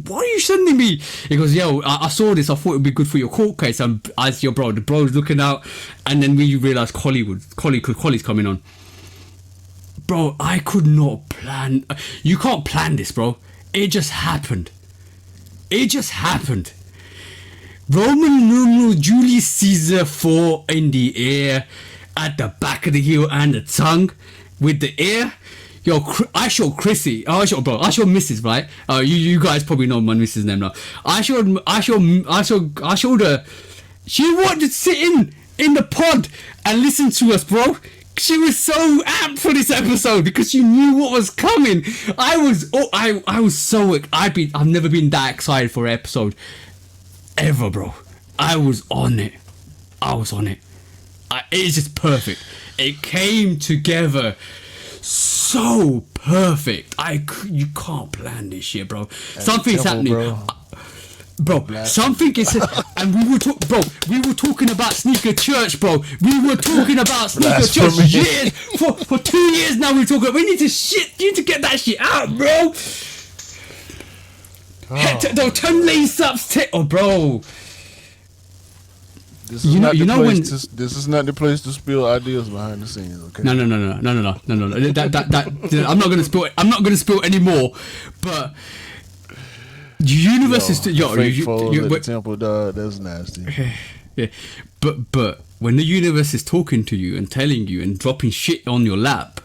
Speaker 3: why are you sending me? He goes, yo, I saw this. I thought it would be good for your court case. And as your bro, the bro's looking out. And then we realised Collie's coming on. Bro, I could not plan. You can't plan this, bro. It just happened. Roman numeral Julius Caesar 4 in the air, at the back of the heel and the tongue, with the air. Yo, I showed Chrissy. I showed Mrs. Right? You guys probably know my Mrs. name now. I showed her. She wanted to sit in the pod and listen to us, bro. She was so amped for this episode because she knew what was coming. I was so... I've never been that excited for an episode ever, bro. I was on it. It's just perfect. It came together so perfect. You can't plan this shit, bro. Something's happening. Bro, something is, and we were talking about sneaker church, bro. We were talking about sneaker church years for 2 years now. We need to get that shit out, bro. Turn lace ups, bro.
Speaker 1: This is not the place to spill ideas behind the scenes. Okay.
Speaker 3: No. That I'm not gonna spill it. I'm not gonna spill any more, but. The universe is
Speaker 1: at the temple, dog. That's nasty.
Speaker 3: Yeah, but when the universe is talking to you and telling you and dropping shit on your lap,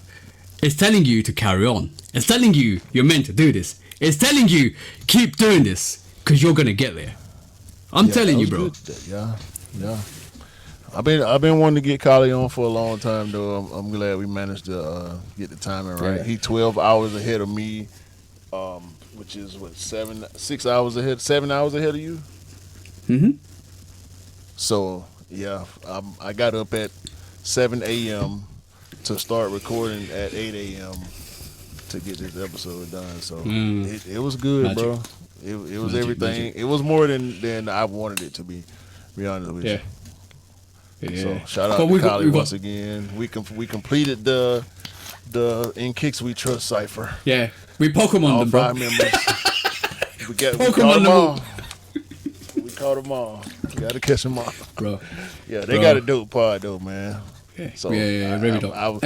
Speaker 3: it's telling you to carry on. It's telling you you're meant to do this. It's telling you keep doing this because you're gonna get there. I'm telling you, bro.
Speaker 1: Good. Yeah. I've been wanting to get Kali on for a long time, though. I'm glad we managed to get the timing right. Yeah. He 12 hours ahead of me. Which is what 7 hours ahead of you.
Speaker 3: Mm-hmm.
Speaker 1: So yeah, I got up at 7 a.m. to start recording at 8 a.m. to get this episode done. So it was good, magic. Bro. It was everything. Magic. It was more than I wanted it to be. Be honest with you. Yeah. So shout out to Kali once again. We completed the In Kicks We Trust cipher.
Speaker 3: Yeah. We Pokemon them, bro.
Speaker 1: 5 members. we caught them all. We caught them all. We got to catch them all.
Speaker 3: Bro.
Speaker 1: Yeah, they got a dope pod, though, man.
Speaker 3: Yeah, so very dope.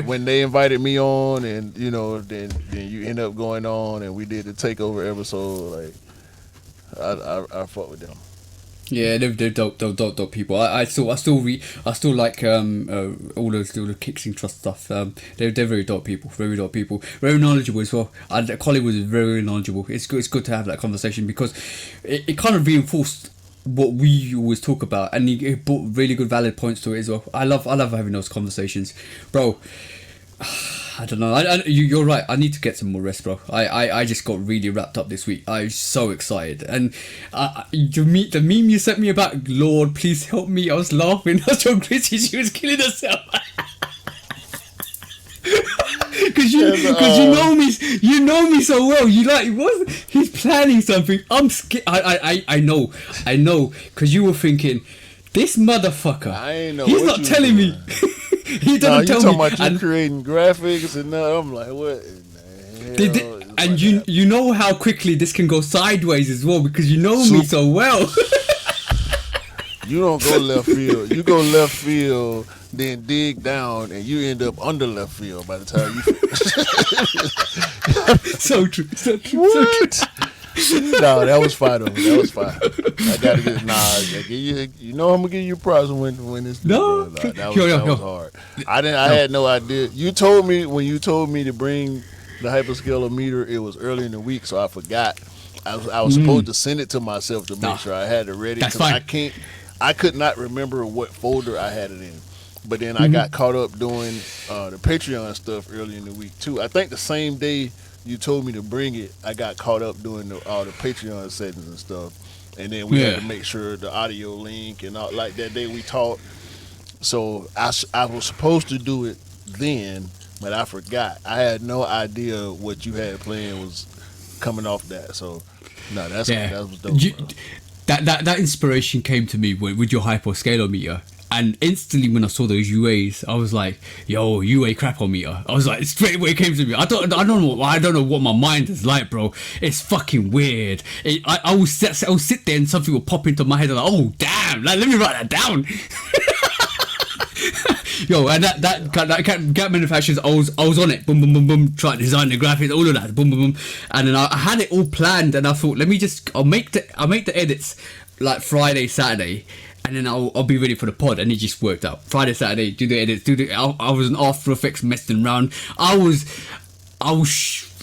Speaker 1: When they invited me on and, then you end up going on and we did the takeover episode, I fought with them.
Speaker 3: Yeah, they're dope people. I still like all the Kicks and Trust stuff. They're very dope people, very knowledgeable as well. And Colin was very knowledgeable. It's good to have that conversation because it kind of reinforced what we always talk about, and he brought really good valid points to it as well. I love having those conversations, bro. I don't know. You're right. I need to get some more rest, bro. I just got really wrapped up this week. I'm so excited. And the meme you sent me about Lord, please help me. I was laughing. I was so Chrissy. She was killing herself. Because you know me so well. You like what? He's planning something. I'm scared. I know. Because you were thinking, this motherfucker.
Speaker 1: I ain't know.
Speaker 3: He's not telling me. He doesn't tell me.
Speaker 1: You talking about you creating graphics and now I'm like, what in the hell?
Speaker 3: And you know how quickly this can go sideways as well because you know me so well.
Speaker 1: You don't go left field. You go left field, then dig down, and you end up under left field by the time you finish.
Speaker 3: So true. So true.
Speaker 1: What? No, that was fine though. That was fine. I gotta get you know I'm gonna give you props when it's
Speaker 3: No.
Speaker 1: bro. Like, that
Speaker 3: Yo.
Speaker 1: was hard. I had no idea. You told me when you told me to bring the hyperscaler meter, it was early in the week, so I forgot. I was supposed to send it to myself to make sure I had it ready.
Speaker 3: That's fine.
Speaker 1: I could not remember what folder I had it in. But then I got caught up doing the Patreon stuff early in the week too. I think the same day you told me to bring it, I got caught up doing all the Patreon settings and stuff. And then we had to make sure the audio link and all, like that day we talked. So I was supposed to do it then, but I forgot. I had no idea what you had planned was coming off that. So no, that was dope.
Speaker 3: That inspiration came to me with your hyperscaler meter. And instantly when I saw those UAs, I was like, "Yo, UA crapometer." I was like, straight away it came to me. I don't know what my mind is like, bro. It's fucking weird. I will sit there and something will pop into my head. And like, oh damn! Like, let me write that down. Yo, and that gap manufacturers, I was on it. Boom, boom, boom, boom. Trying to design the graphics, all of that. Boom, boom, boom. And then I had it all planned, and I thought, I'll make the edits like Friday, Saturday. And then I'll be ready for the pod, and it just worked out. Friday, Saturday, do the edits, I was in After Effects messing around. I was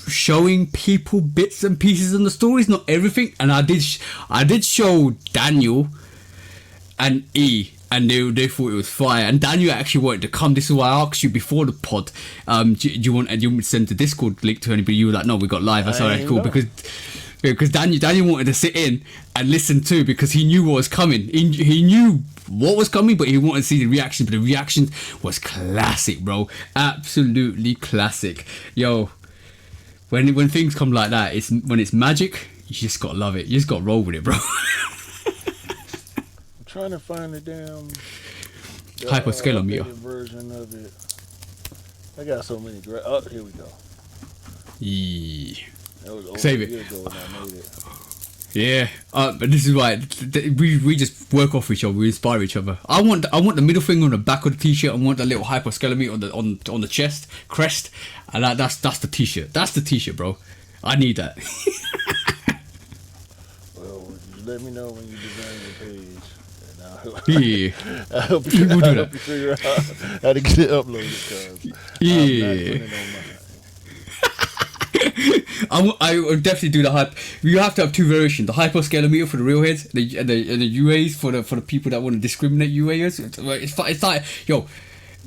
Speaker 3: showing people bits and pieces in the stories, not everything. And I did show Daniel and E, and they thought it was fire. And Daniel actually wanted to come. This is why I asked you before the pod. Do you want me to send the Discord link to anybody? You were like, no, we got live. I said, alright, cool, because Daniel wanted to sit in and listen too, because he knew what was coming. He knew what was coming, but he wanted to see the reaction. But the reaction was classic, bro. Absolutely classic. Yo, when things come like that, when it's magic, you just gotta love it. You just gotta roll with it, bro.
Speaker 1: I'm trying to find the damn
Speaker 3: hyperscaler meter
Speaker 1: version of it. I got so many. Oh, here we go.
Speaker 3: Yeah.
Speaker 1: That was over
Speaker 3: Save
Speaker 1: a
Speaker 3: it.
Speaker 1: year ago when I made it.
Speaker 3: Yeah, but this is why we just work off each other. We inspire each other. I want the middle finger on the back of the t-shirt. I want the little hyperscaler meter on the chest crest, and that's the t-shirt. That's the t-shirt, bro. I need that.
Speaker 1: Well, just let me know when you design your page, and
Speaker 3: Yeah,
Speaker 1: I'll help you,
Speaker 3: we'll do
Speaker 1: I'll
Speaker 3: that.
Speaker 1: help you figure out how to get it uploaded. Cause
Speaker 3: Yeah.
Speaker 1: I'm not putting it on mine.
Speaker 3: I will definitely do the hype. You have to have two variations: the hyperscaler meter for the real heads, and the UAs for the people that want to discriminate UAs. It's like, yo,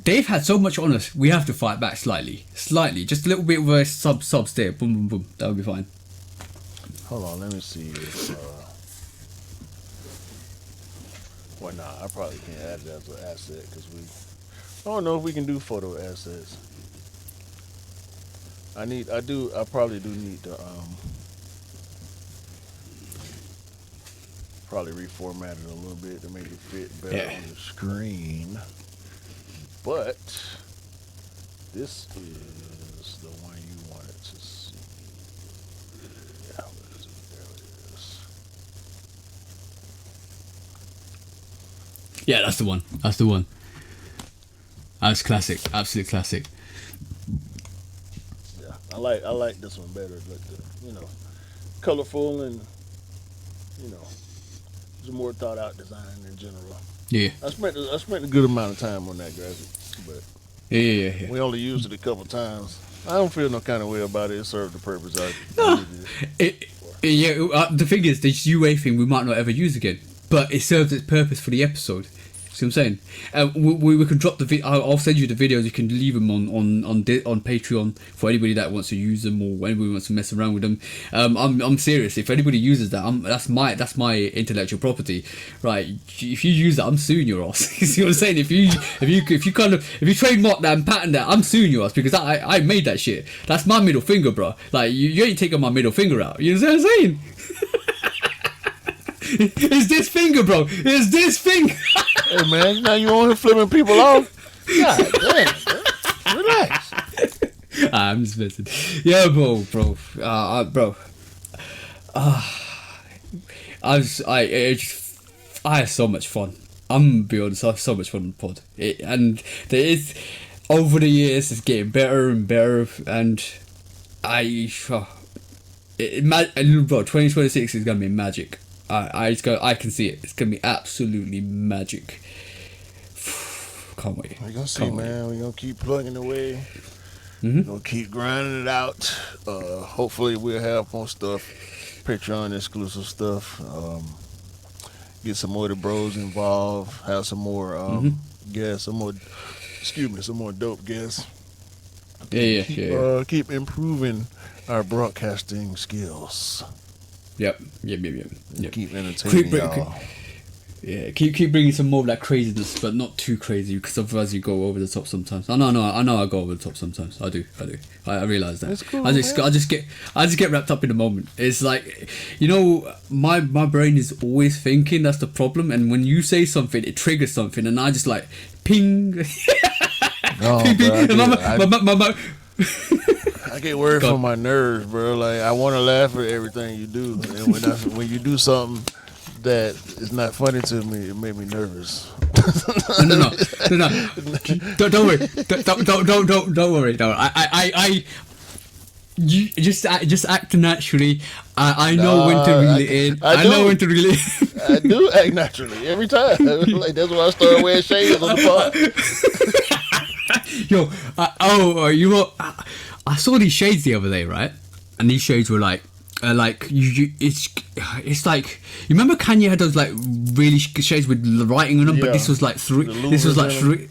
Speaker 3: they've had so much on us. We have to fight back slightly, just a little bit of a subs there. Boom, boom, boom. That would be fine.
Speaker 1: Hold on, let me see. Well, nah, I probably can't add it as an asset because I don't know if we can do photo assets. I probably do need to probably reformat it a little bit to make it fit better on the screen. But this is the one you wanted to see. Yeah, where is it? There it is.
Speaker 3: Yeah, that's the one. That's classic. Absolute classic.
Speaker 1: I like this one better, but colorful and it's a more thought out design in general.
Speaker 3: Yeah.
Speaker 1: I spent a good amount of time on that graphic, but
Speaker 3: Yeah.
Speaker 1: we only used it a couple times. I don't feel no kind of way about it. It served the purpose.
Speaker 3: The thing is, this UA thing we might not ever use again, but it serves its purpose for the episode. See what I'm saying? We can drop the video. I'll send you the videos. You can leave them on Patreon for anybody that wants to use them or anybody wants to mess around with them. I'm serious. If anybody uses that, that's my intellectual property, right? If you use that, I'm suing your ass. You see what I'm saying? If you trademark that and patent that, I'm suing your ass because I made that shit. That's my middle finger, bro. Like you ain't taking my middle finger out. You know what I'm saying? It's this finger, bro. It's this finger.
Speaker 1: Hey man, now you on here flipping people off? God damn, bro. Relax.
Speaker 3: I'm just messing. Yeah, bro. I had so much fun. I'm gonna be honest, I have so much fun on the pod. And there is, over the years, it's getting better and better. And bro, 2026 is gonna be magic. I can see it. It's gonna be absolutely magic. Can't wait.
Speaker 1: We're gonna see,
Speaker 3: Can't
Speaker 1: man. We're gonna keep plugging away.
Speaker 3: Mm-hmm.
Speaker 1: We're gonna keep grinding it out. Hopefully we'll have more stuff, Patreon exclusive stuff. Get some more of the bros involved. Have some more guests, some more dope guests. Keep improving our broadcasting skills.
Speaker 3: Yep.
Speaker 1: Keep entertaining y'all.
Speaker 3: Yeah, keep bringing some more of that craziness, but not too crazy, because otherwise you go over the top sometimes. I know I go over the top sometimes. I do. I realize that.
Speaker 1: That's cool,
Speaker 3: I just get wrapped up in the moment. It's like, my brain is always thinking. That's the problem. And when you say something, it triggers something, and I just like ping.
Speaker 1: Oh,
Speaker 3: ping, ping.
Speaker 1: bro, I get worried from my nerves, bro. Like, I want to laugh at everything you do, and when you do something that is not funny to me, it made me nervous.
Speaker 3: No. Don't worry. Don't worry. No, you just act naturally. I know when to reel it in. I know when to reel it in.
Speaker 1: I do act naturally every time. Like, that's why I started wearing shades on the pod.
Speaker 3: Yo, I saw these shades the other day, right? And these shades were like it's like, you remember Kanye had those like really shades with writing on them, but this was like three. This was like three.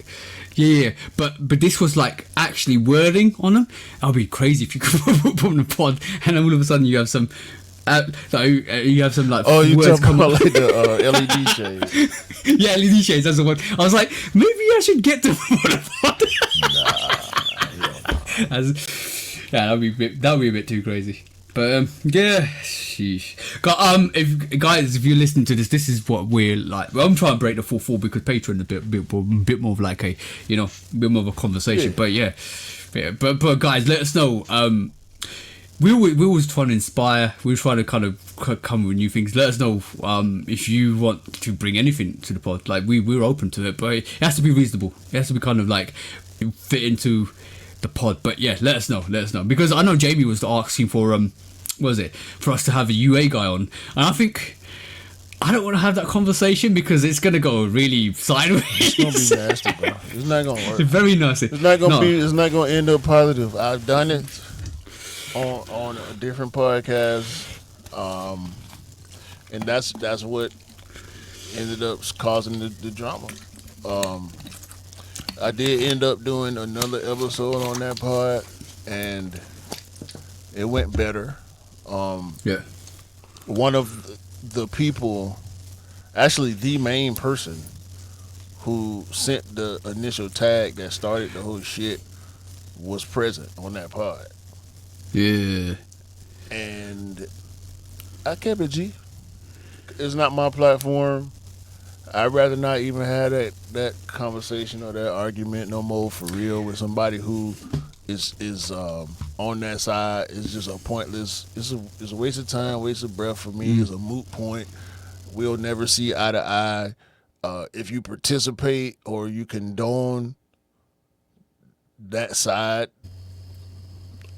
Speaker 3: Yeah. But this was like actually wording on them. That'd be crazy if you could put on the pod, and then all of a sudden you have some. You have some like
Speaker 1: you
Speaker 3: words
Speaker 1: talking about like the LED shades?
Speaker 3: Yeah, LED shades. That's the one. I was like, maybe I should get them on the pod. That'd be a bit too crazy. But yeah, sheesh. If you're listening to this, this is what we're like. Well, I'm trying to break the 4-4 because Patreon is a bit more of like a, bit more of a conversation.
Speaker 1: Yeah.
Speaker 3: But yeah. But guys, let us know. We always try to inspire. We try to kind of come with new things. Let us know if you want to bring anything to the pod. Like, we're open to it, but it has to be reasonable. It has to be kind of like fit into the pod. But yeah, let us know because I know Jamie was asking for for us to have a UA guy on, and I think I don't want to have that conversation because it's gonna go really sideways.
Speaker 1: It's gonna be nasty, bro. It's not gonna work.
Speaker 3: It's very nasty.
Speaker 1: It's not gonna end up positive. I've done it on a different podcast, and that's what ended up causing the drama. I did end up doing another episode on that pod, and it went better.
Speaker 3: Yeah.
Speaker 1: One of the people, actually the main person who sent the initial tag that started the whole shit, was present on that pod.
Speaker 3: Yeah.
Speaker 1: And I kept it G. It's not my platform. I'd rather not even have that conversation or that argument no more for real with somebody who is on that side. It's just a pointless. It's a waste of time, waste of breath for me. It's a moot point. We'll never see eye to eye. If you participate or you condone that side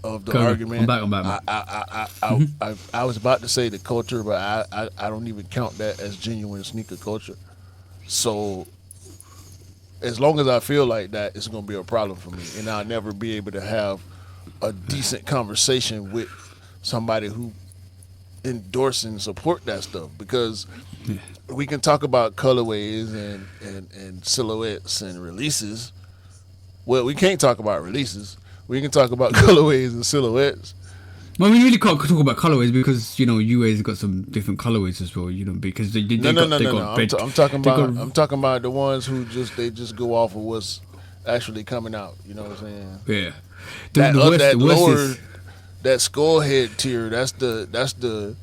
Speaker 1: of the argument,
Speaker 3: I'm back.
Speaker 1: I was about to say the culture, but I don't even count that as genuine sneaker culture. So as long as I feel like that, it's going to be a problem for me, and I'll never be able to have a decent conversation with somebody who endorse and support that stuff, because we can talk about colorways and silhouettes and releases. Well, we can't talk about releases. We can talk about colorways and silhouettes.
Speaker 3: Well, we really can't talk about colorways because UA's got some different colorways as well. Because they
Speaker 1: no. I'm talking about the ones who just go off of what's actually coming out. You know what I'm saying?
Speaker 3: Yeah.
Speaker 1: That skullhead tier. That's the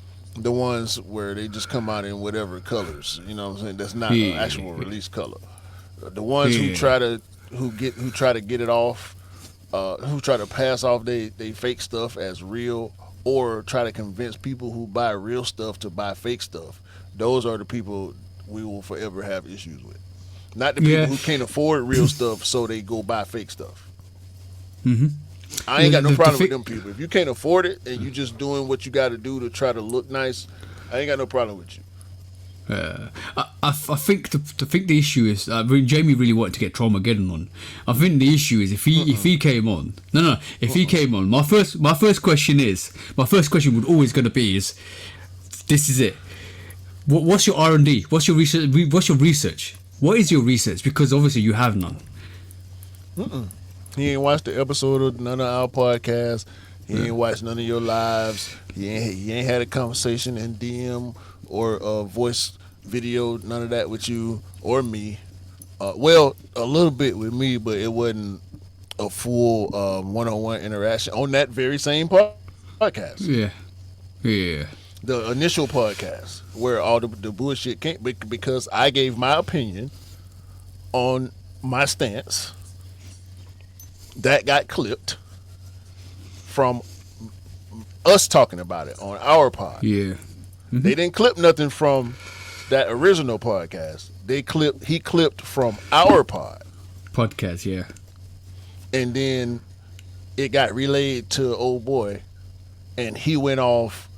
Speaker 1: ones where they just come out in whatever colors. You know what I'm saying? That's not an actual release color. The ones who try to get it off. Who try to pass off they fake stuff as real, or try to convince people who buy real stuff to buy fake stuff. Those are the people we will forever have issues with. not the people
Speaker 3: Yeah.
Speaker 1: who can't afford real stuff, so they go buy fake stuff.
Speaker 3: Mm-hmm.
Speaker 1: I ain't got no
Speaker 3: The
Speaker 1: problem
Speaker 3: fi-
Speaker 1: with them people. If you can't afford it and you just doing what you got to do to try to look nice, I ain't got no problem with you.
Speaker 3: I think the issue is Jamie really wanted to get Tromageddon on. I think the issue is if he came on, if he came on, my first question would always gonna be is, this is it. What's your R&D? What's your research? What's your research? What is your research? Because obviously you have none.
Speaker 1: He ain't watched the episode of none of our podcasts. He ain't watched none of your lives. He ain't had a conversation in DM or voice video, none of that with you or me. Well, a little bit with me, but it wasn't a full one-on-one interaction on that very same podcast.
Speaker 3: Yeah.
Speaker 1: The initial podcast where all the bullshit came, because I gave my opinion on my stance. That got clipped from us talking about it on our pod.
Speaker 3: Yeah.
Speaker 1: They didn't clip nothing from that original podcast. He clipped from our
Speaker 3: Podcast, yeah.
Speaker 1: and then it got relayed to old boy, and he went off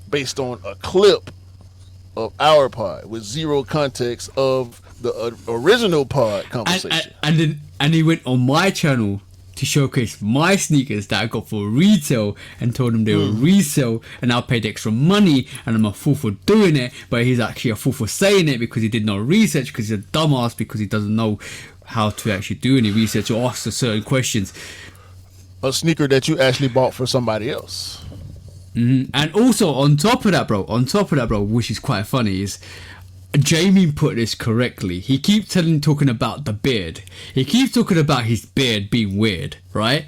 Speaker 1: based on a clip of our pod with zero context of the original pod conversation.
Speaker 3: And he went on my channel to showcase my sneakers that I got for retail and told him they were resale, and I paid extra money and I'm a fool for doing it, but he's actually a fool for saying it because he did no research, because he's a dumbass, because he doesn't know how to actually do any research or ask certain questions.
Speaker 1: A sneaker that you actually bought for somebody else.
Speaker 3: And also on top of that, bro, which is quite funny, is Jamie put this correctly. He keeps talking about the beard. He keeps talking about his beard being weird, right?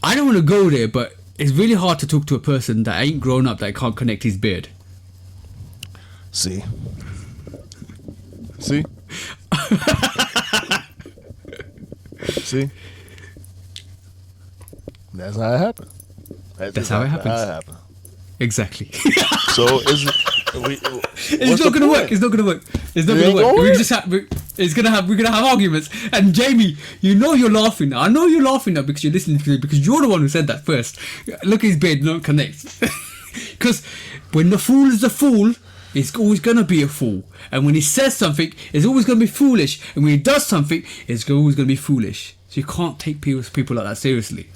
Speaker 3: I don't want to go there, but it's really hard to talk to a person that ain't grown up, that can't connect his beard.
Speaker 1: See? See? That's how it happened.
Speaker 3: That's how it happens. Exactly.
Speaker 1: So
Speaker 3: It's not gonna work. It's not gonna work. It's not gonna work. We're gonna have arguments. And Jamie, you know you're laughing now. I know you're laughing now because you're listening to me, because you're the one who said that first. Look at his beard, don't connect. Because when the fool is a fool, he's always gonna be a fool. And when he says something, it's always gonna be foolish. And when he does something, it's always gonna be foolish. So you can't take people like that seriously.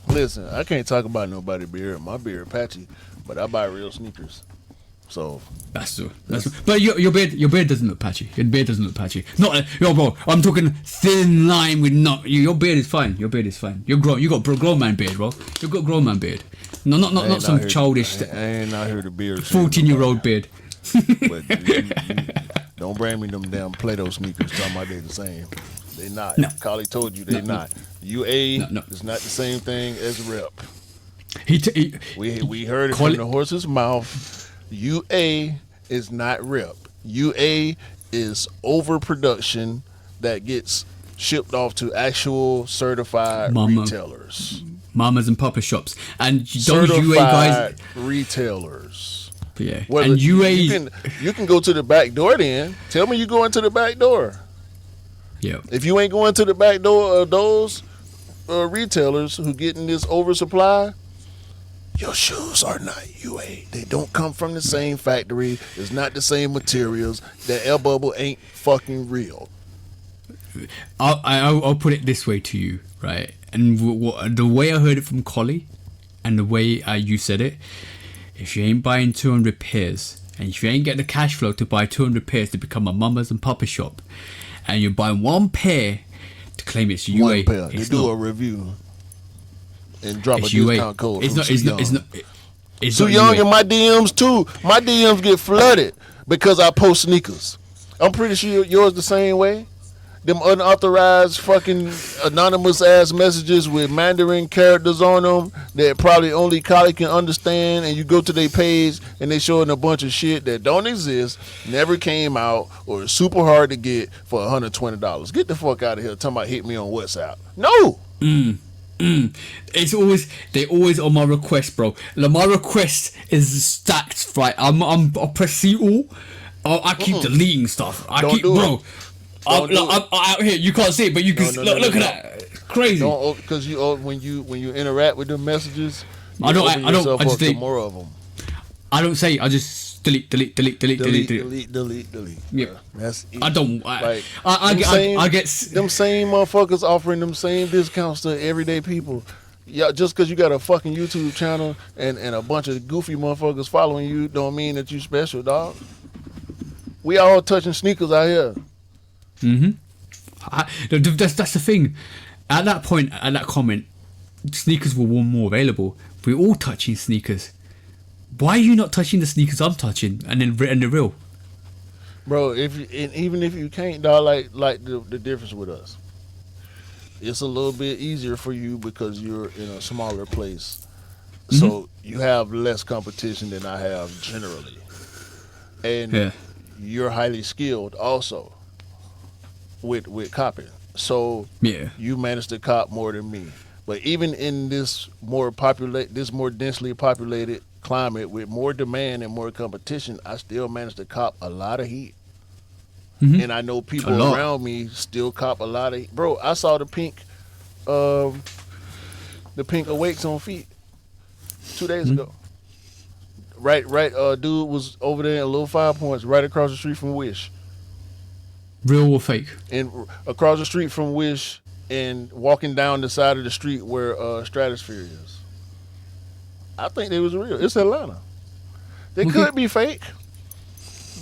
Speaker 1: Listen, I can't talk about nobody's beard. My beard patchy, but I buy real sneakers. So
Speaker 3: That's true. But your beard doesn't look patchy. Your beard doesn't look patchy. Not yo, bro. I'm talking thin line with not. Your beard is fine. Your beard is fine. You're grown. You got grown man beard, bro. You got grown man beard. No, not some childish.
Speaker 1: I ain't out here to beard.
Speaker 3: 14-year-old beard.
Speaker 1: But you don't bring me them damn Play-Doh sneakers talking about they the same. They not.
Speaker 3: No.
Speaker 1: Collie told you they not. UA
Speaker 3: No.
Speaker 1: is not the same thing as rep. We heard it from the horse's mouth. UA is not rep. UA is overproduction that gets shipped off to actual certified retailers.
Speaker 3: Mamas and papa shops. And those
Speaker 1: Certified
Speaker 3: UA guys.
Speaker 1: retailers.
Speaker 3: Yeah.
Speaker 1: Whether
Speaker 3: And UA.
Speaker 1: you can go to the back door then. Tell me you going to the back door.
Speaker 3: Yeah.
Speaker 1: If you ain't going to the back door of those retailers who getting this oversupply, your shoes are not UA. They don't come from the same factory. It's not the same materials. That air bubble ain't fucking real.
Speaker 3: I'll put it this way to you, right? And the way I heard it from Collie, and the way you said it, if you ain't buying 200 pairs, and if you ain't get the cash flow to buy 200 pairs to become a mamas and papa shop, and you're buying one pair to claim it's UA,
Speaker 1: One pair. They
Speaker 3: it's
Speaker 1: do
Speaker 3: not.
Speaker 1: a review and drop a
Speaker 3: It's UA.
Speaker 1: discount code.
Speaker 3: It's
Speaker 1: from
Speaker 3: not. It's
Speaker 1: Sue
Speaker 3: not. It's
Speaker 1: Young.
Speaker 3: not. It's
Speaker 1: Sue
Speaker 3: not
Speaker 1: Young
Speaker 3: UA.
Speaker 1: in my DMs too. My DMs get flooded because I post sneakers. I'm pretty sure yours the same way. Them unauthorized fucking anonymous ass messages with Mandarin characters on them that probably only Kali can understand, and you go to their page and they showing a bunch of shit that don't exist, never came out, or is super hard to get for $120. Get the fuck out of here talking about hit me on WhatsApp. No.
Speaker 3: It's always they always on my request, bro. Like, my request is stacked, right? I press see all. I keep deleting stuff.
Speaker 1: Don't do
Speaker 3: bro.
Speaker 1: it. Don't do
Speaker 3: I'm
Speaker 1: it.
Speaker 3: out here. You can't see it, but you can look at that. Crazy.
Speaker 1: Don't, because when you interact with the messages, you
Speaker 3: I don't.
Speaker 1: open
Speaker 3: I don't.
Speaker 1: yourself
Speaker 3: I just
Speaker 1: up to
Speaker 3: delete.
Speaker 1: more of them.
Speaker 3: I don't say. I just delete. Yep.
Speaker 1: Bruh. That's easy.
Speaker 3: I don't.
Speaker 1: Like
Speaker 3: I
Speaker 1: them same,
Speaker 3: I get.
Speaker 1: them same motherfuckers offering them same discounts to everyday people. Yeah, just because you got a fucking YouTube channel and a bunch of goofy motherfuckers following you, don't mean that you special, dog. We all touching sneakers out here.
Speaker 3: That's the thing. At that point, at that comment, sneakers were more available. We're all touching sneakers. Why are you not touching the sneakers I'm touching and the real?
Speaker 1: Bro, even if you can't, dog, like the difference with us, it's a little bit easier for you because you're in a smaller place, so you have less competition than I have generally, and you're highly skilled also with copying. So
Speaker 3: Yeah.
Speaker 1: you managed to cop more than me. But even in this more densely populated climate with more demand and more competition, I still managed to cop a lot of heat. And I know people around me still cop a lot of heat. Bro, I saw the pink awakes on feet 2 days ago. Right, dude was over there in Little 5 Points, right across the street from Wish.
Speaker 3: Real or fake?
Speaker 1: And across the street from Wish and walking down the side of the street where Stratosphere is. I think they was real. It's Atlanta. They could be fake,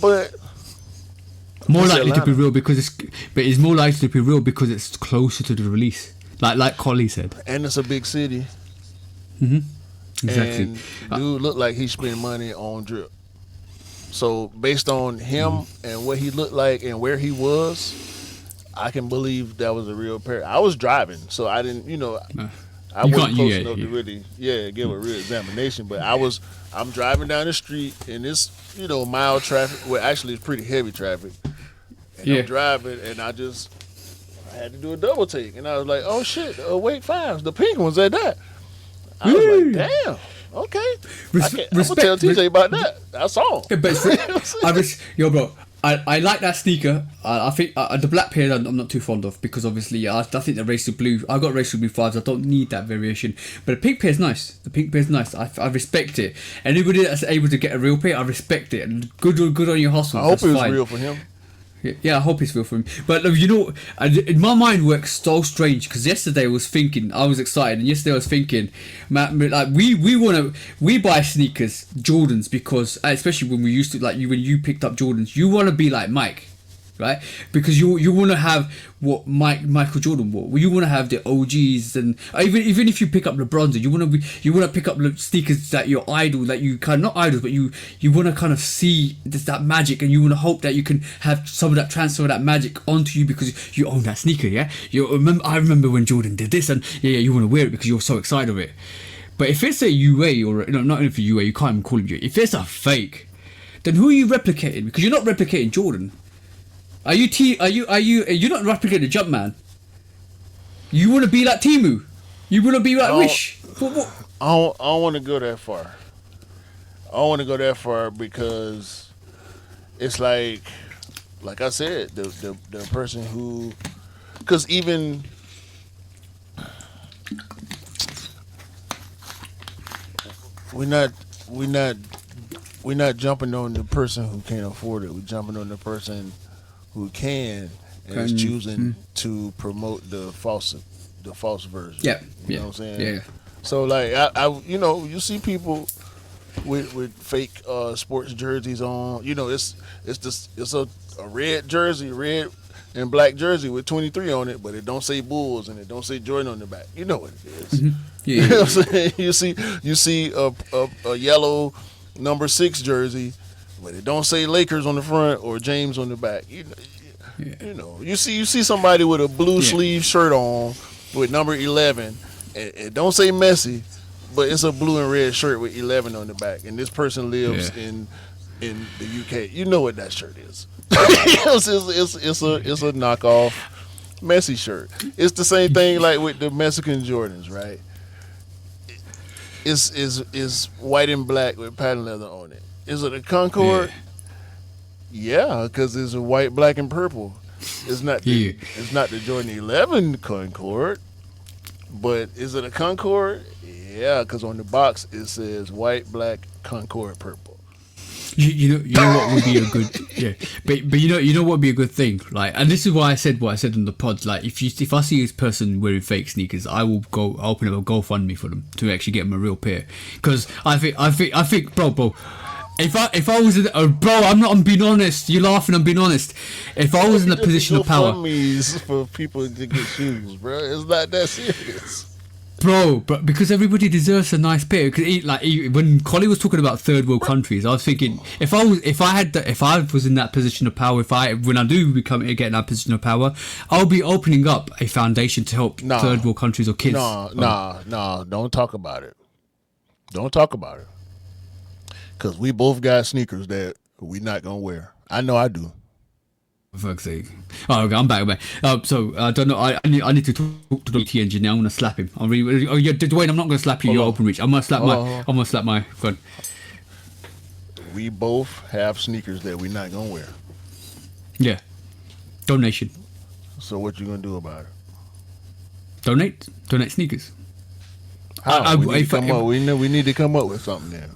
Speaker 1: but
Speaker 3: more
Speaker 1: it's
Speaker 3: likely to be
Speaker 1: Atlanta.
Speaker 3: real but it's more likely to be real because it's closer to the release. Like Collie said.
Speaker 1: And it's a big city.
Speaker 3: Exactly.
Speaker 1: And dude looked like he spent money on drip. So based on him and what he looked like and where he was, I can believe that was a real pair. I was driving, so I didn't, I
Speaker 3: You
Speaker 1: wasn't
Speaker 3: can't-
Speaker 1: close
Speaker 3: yeah,
Speaker 1: enough
Speaker 3: yeah.
Speaker 1: to really, give a real examination. But I'm driving down the street and it's, mild traffic. Well, actually, it's pretty heavy traffic. And
Speaker 3: Yeah.
Speaker 1: I'm driving and I had to do a double take. And I was like, oh shit, Wake Fives, the pink ones at that. I was
Speaker 3: Woo.
Speaker 1: like, damn, okay. I'm
Speaker 3: Respect-
Speaker 1: gonna tell TJ about that. I saw him.
Speaker 3: Yeah, but yo, bro, I like that sneaker. I think the black pair I'm not too fond of because obviously I think the racer blue. I got racer blue 5s. I don't need that variation. But the pink pair is nice. The pink pair is nice. I respect it. Anybody that's able to get a real pair, I respect it. And good on your hustle.
Speaker 1: I hope
Speaker 3: that's
Speaker 1: it was
Speaker 3: fine.
Speaker 1: real for him.
Speaker 3: Yeah, I hope it's real for him. But in my mind works so strange because yesterday I was thinking, I was excited, and yesterday I was thinking, man, like we buy sneakers, Jordans, because especially when we used to when you picked up Jordans, you want to be like Mike. Right, because you want to have what Michael Jordan wore. You want to have the OGs, and even if you pick up LeBron's, you want to pick up sneakers that your idol, that you kind not idols, but you want to kind of see that magic, and you want to hope that you can have some of that transfer of that magic onto you because you own that sneaker. Yeah, I remember when Jordan did this, and you want to wear it because you're so excited of it. But if it's a UA or not even for UA, you can't even call him UA. If it's a fake, then who are you replicating? Because you're not replicating Jordan. You're not replicating the Jumpman. You want to be like Timu. You want to be like Wish. What?
Speaker 1: I don't want to go that far. I don't want to go that far because it's like I said, the person who, because even we're not jumping on the person who can't afford it. We're jumping on the person who can and is choosing to promote the false version.
Speaker 3: Yeah,
Speaker 1: You know what I'm saying?
Speaker 3: Yeah.
Speaker 1: So like I you see people with fake sports jerseys on. It's a red jersey, red and black jersey with 23 on it, but it don't say Bulls and it don't say Jordan on the back. You know what it is.
Speaker 3: Yeah.
Speaker 1: You know what I'm saying? You see a yellow number 6 jersey, but it don't say Lakers on the front or James on the back. You see somebody with a blue sleeve shirt on with number 11. It don't say Messi, but it's a blue and red shirt with 11 on the back, and this person lives in the UK. You know what that shirt is? it's a knockoff Messi shirt. It's the same thing like with the Mexican Jordans, right? It's white and black with patent leather on it. Is it a Concord? Yeah, because it's a white, black, and purple. It's not it's not the Jordan 11 Concord, but is it a Concord? Yeah, because on the box it says white, black, Concord, purple.
Speaker 3: You know what would be a good but you know what would be a good thing, like, and this is why I said what I said on the pod, like, if I see this person wearing fake sneakers, I will go open up a GoFundMe for them to actually get them a real pair, because I think bro, if I was in, bro, I'm being honest, you're laughing, I'm being honest, if I was in a position of power,
Speaker 1: GoFundMes for people to get shoes, bro, it's not that serious.
Speaker 3: Bro, but because everybody deserves a nice pair. Because when Collie was talking about third world countries, I was thinking if I was in that position of power, when I do get in that position of power, I'll be opening up a foundation to help third world countries or kids.
Speaker 1: No, don't talk about it. Don't talk about it. Because we both got sneakers that we not gonna wear. I know I do.
Speaker 3: For fuck's sake. Oh, okay, I'm back. So I don't know. I need to talk to the T engineer. I'm gonna slap him. I'm really. Oh yeah, Dwayne. I'm not gonna slap you. You're open reach. I'm gonna slap my. Go on.
Speaker 1: We both have sneakers that we're not gonna wear.
Speaker 3: Yeah. Donation.
Speaker 1: So what you gonna do about it?
Speaker 3: Donate sneakers.
Speaker 1: How? We need to come up with something then.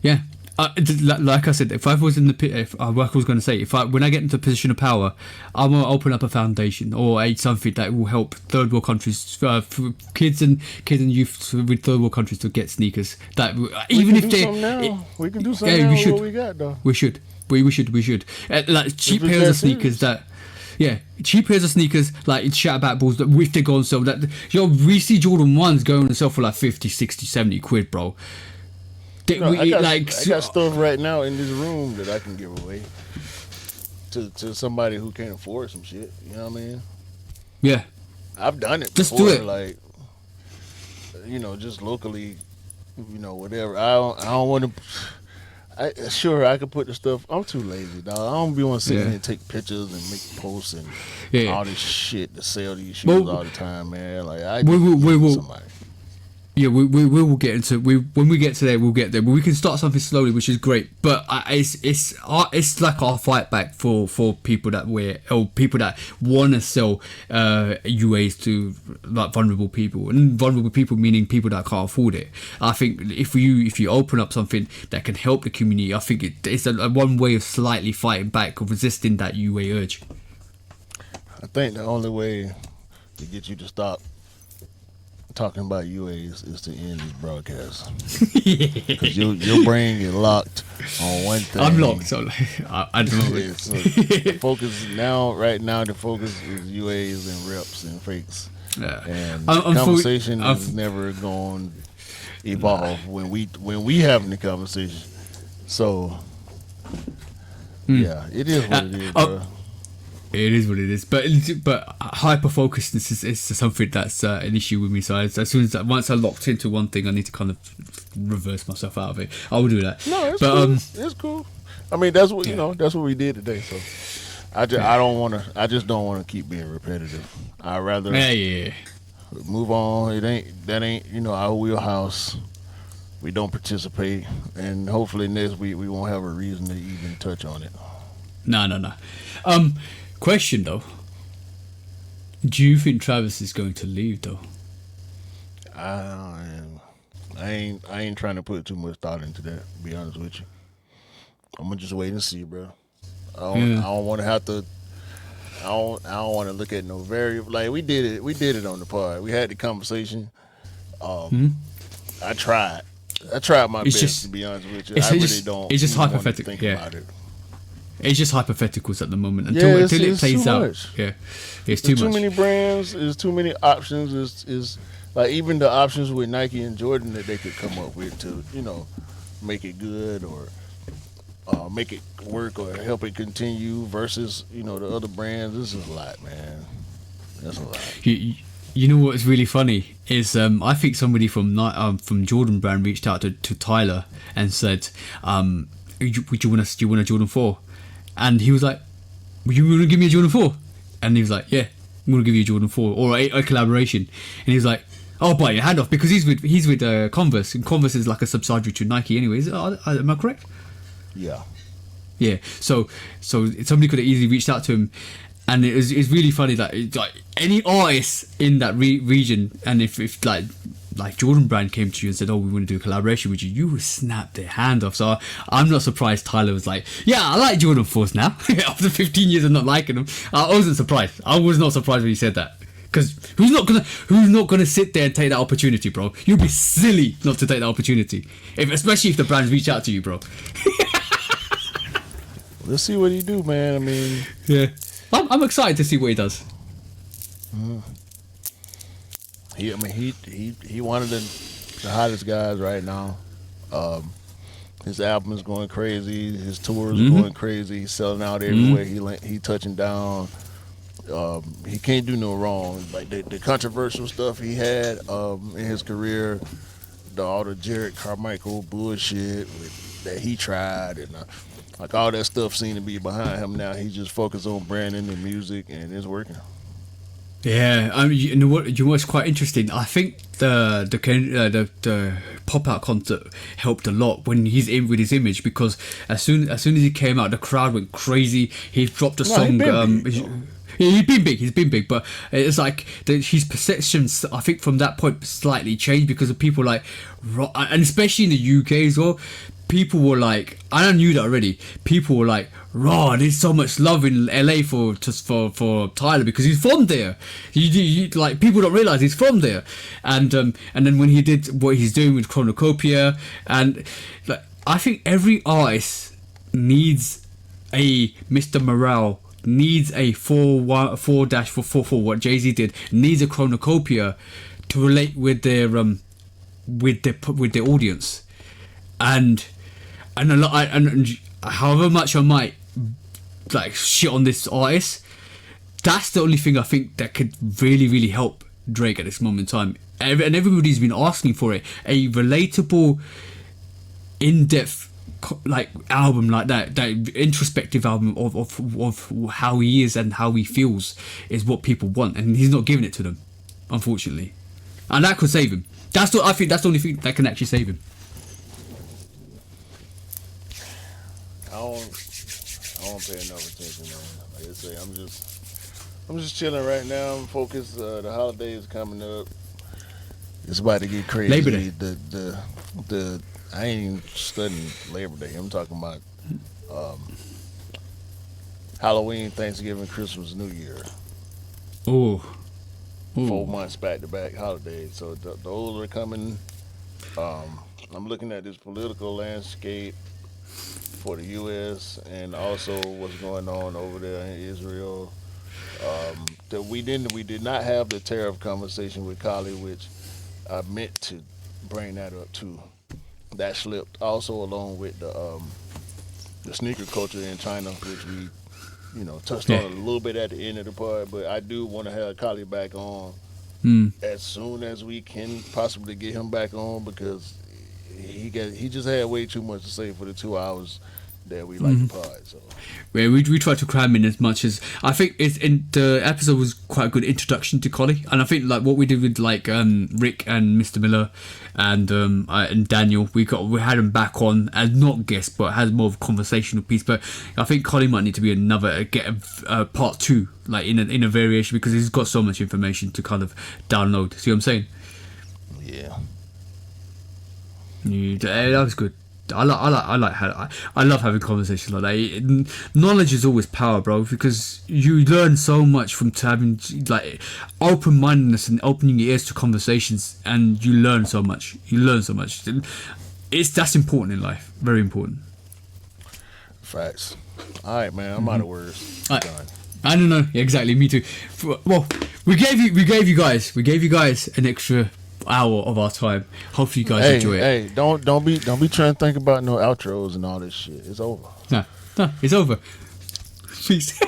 Speaker 3: Yeah. Like I said, if I was in the when I get into a position of power, I'm gonna open up a foundation or something that will help third world countries, for kids and youth with third world countries to get sneakers. That even if they,
Speaker 1: we can do something. Yeah, we should. What we got though.
Speaker 3: We should. Like cheap pairs of sneakers that. Yeah, cheap pairs of sneakers, like Shatterback balls that if they go on sale, that we see Jordan 1s going on sale for like 50, 60, 70 quid, bro.
Speaker 1: I got stuff right now in this room that I can give away to somebody who can't afford some shit. You know what I mean?
Speaker 3: Yeah.
Speaker 1: I've done it
Speaker 3: just
Speaker 1: before,
Speaker 3: do it.
Speaker 1: Like, just locally, whatever. I don't want to. Sure, I could put the stuff. I'm too lazy, dog. I don't be want to sit here and take pictures and make posts and all this shit to sell these shoes all the time, man. Like, I will somebody.
Speaker 3: Yeah, we will get into when we get to there, we'll get there. But we can start something slowly, which is great. But it's like our fight back for people that people that want to sell UAs to like vulnerable people, and vulnerable people meaning people that can't afford it. I think if you open up something that can help the community, I think it's a one way of slightly fighting back or resisting that UA urge.
Speaker 1: I think the only way to get you to stop talking about UAs is to end this broadcast. Because your brain is locked on one thing.
Speaker 3: I'm locked, so I don't know.
Speaker 1: So the focus is UAs and reps and fakes. Yeah. And conversation is never going to evolve when we having the conversation. So yeah, it is what it is, bro.
Speaker 3: It is what it is, but hyper focusedness is something that's an issue with me. So once I locked into one thing, I need to kind of reverse myself out of it. I will do that.
Speaker 1: No, cool. It's cool. I mean, that's what that's what we did today. So I just don't want to keep being repetitive. I'd rather move on. That ain't our wheelhouse. We don't participate, and hopefully next week we won't have a reason to even touch on it.
Speaker 3: No. Question though, do you think Travis is going to leave though?
Speaker 1: I ain't trying to put too much thought into that, to be honest with you. I'm gonna just wait and see, bro. I don't want to have to. I don't want to look at no variable. Like we did it on the pod. We had the conversation. I tried my best, to be honest with you. I really don't.
Speaker 3: It's just hypothetical. Think about it. It's just hypotheticals at the moment until it plays out.
Speaker 1: Much.
Speaker 3: Yeah, it's too much.
Speaker 1: Too many brands. There's too many options. Is like even the options with Nike and Jordan that they could come up with to make it good or make it work or help it continue versus the other brands. This is a lot, man. That's a lot.
Speaker 3: You know what's really funny is I think somebody from Jordan brand reached out to Tyler and said, "Do you want a Jordan 4?" And he was like, "Would you want to give me a Jordan 4?" And he was like, "Yeah, I'm going to give you a Jordan 4 or a collaboration." And he was like, "I'll bite your hand off," because he's with Converse, and Converse is like a subsidiary to Nike anyways. Am I correct?
Speaker 1: Yeah.
Speaker 3: Yeah. So somebody could have easily reached out to him And it's really funny that like any artist in that region, and if like Jordan Brand came to you and said, "Oh, we want to do a collaboration with you," you would snap their hand off. So I'm not surprised Tyler was like, "Yeah, I like Jordan Force now." After 15 years of not liking him, I wasn't surprised. I was not surprised when he said that. Because who's not gonna sit there and take that opportunity, bro? You'd be silly not to take that opportunity, especially if the brands reach out to you, bro.
Speaker 1: Let's see what he do, man. I mean,
Speaker 3: yeah, I'm excited to see what he does.
Speaker 1: He one of the hottest guys right now. His album is going crazy. His tour is going crazy. He's selling out everywhere. He touching down. He can't do no wrong. Like the controversial stuff he had in his career, all the Jared Carmichael bullshit that he tried, and like all that stuff seemed to be behind him now. He just focused on branding and music, and it's working.
Speaker 3: Yeah, I mean, you know what's quite interesting? I think the pop out concert helped a lot when he's in with his image, because as soon as he came out, the crowd went crazy. He dropped a song. He's been big, but it's like his perceptions, I think, from that point slightly changed because of people like, and especially in the UK as well. People were like, I knew that already. People were like, "Raw, there's so much love in LA for Tyler because he's from there." Like people don't realize he's from there, and then when he did what he's doing with Chronocopia, and like I think every artist needs a Mr. Morale, needs a 4-4-4 what Jay-Z did, needs a Chronocopia to relate with their audience, and a lot, and however much I might like shit on this artist, that's the only thing I think that could really help Drake at this moment in time. And everybody's been asking for it, a relatable, in-depth like album like that introspective album of how he is and how he feels is what people want, and he's not giving it to them, unfortunately, and that could save him. I think that's the only thing that can actually save him.
Speaker 1: I don't pay enough attention, man. Like I say, I'm just chilling right now. I'm focused. The holiday is coming up. It's about to get crazy.
Speaker 3: Labor Day.
Speaker 1: The I ain't even studying Labor Day. I'm talking about Halloween, Thanksgiving, Christmas, New Year.
Speaker 3: Ooh.
Speaker 1: 4 months back to back holidays. So those are coming. I'm looking at this political landscape for the U.S. and also what's going on over there in Israel. That we did not have the tariff conversation with Kali, which I meant to bring that up too. That slipped. Also, along with the sneaker culture in China, which we touched on a little bit at the end of the part. But I do want to have Kali back on as soon as we can possibly get him back on, because he just had way too much to say for the 2 hours that we like the pod. So
Speaker 3: yeah, we tried to cram in as much as I think the episode was quite a good introduction to Collie, and I think like what we did with like Rick and Mr. Miller and Daniel, we had him back on as not guests but had more of a conversational piece. But I think Collie might need to be a part 2, like in a variation, because he's got so much information to kind of download. See what I'm saying?
Speaker 1: Yeah,
Speaker 3: that was good. I love having conversations like that. Knowledge is always power, bro, because you learn so much from having like open-mindedness and opening your ears to conversations, and you learn so much. That's important in life, very important.
Speaker 1: Facts. All right, man, I'm out of words.
Speaker 3: Right. I don't know exactly. Me too. Well, we gave you guys an extra hour of our time. Hopefully you guys enjoy it.
Speaker 1: Hey, don't be trying to think about no outros and all this shit. It's over.
Speaker 3: No, it's over. Peace.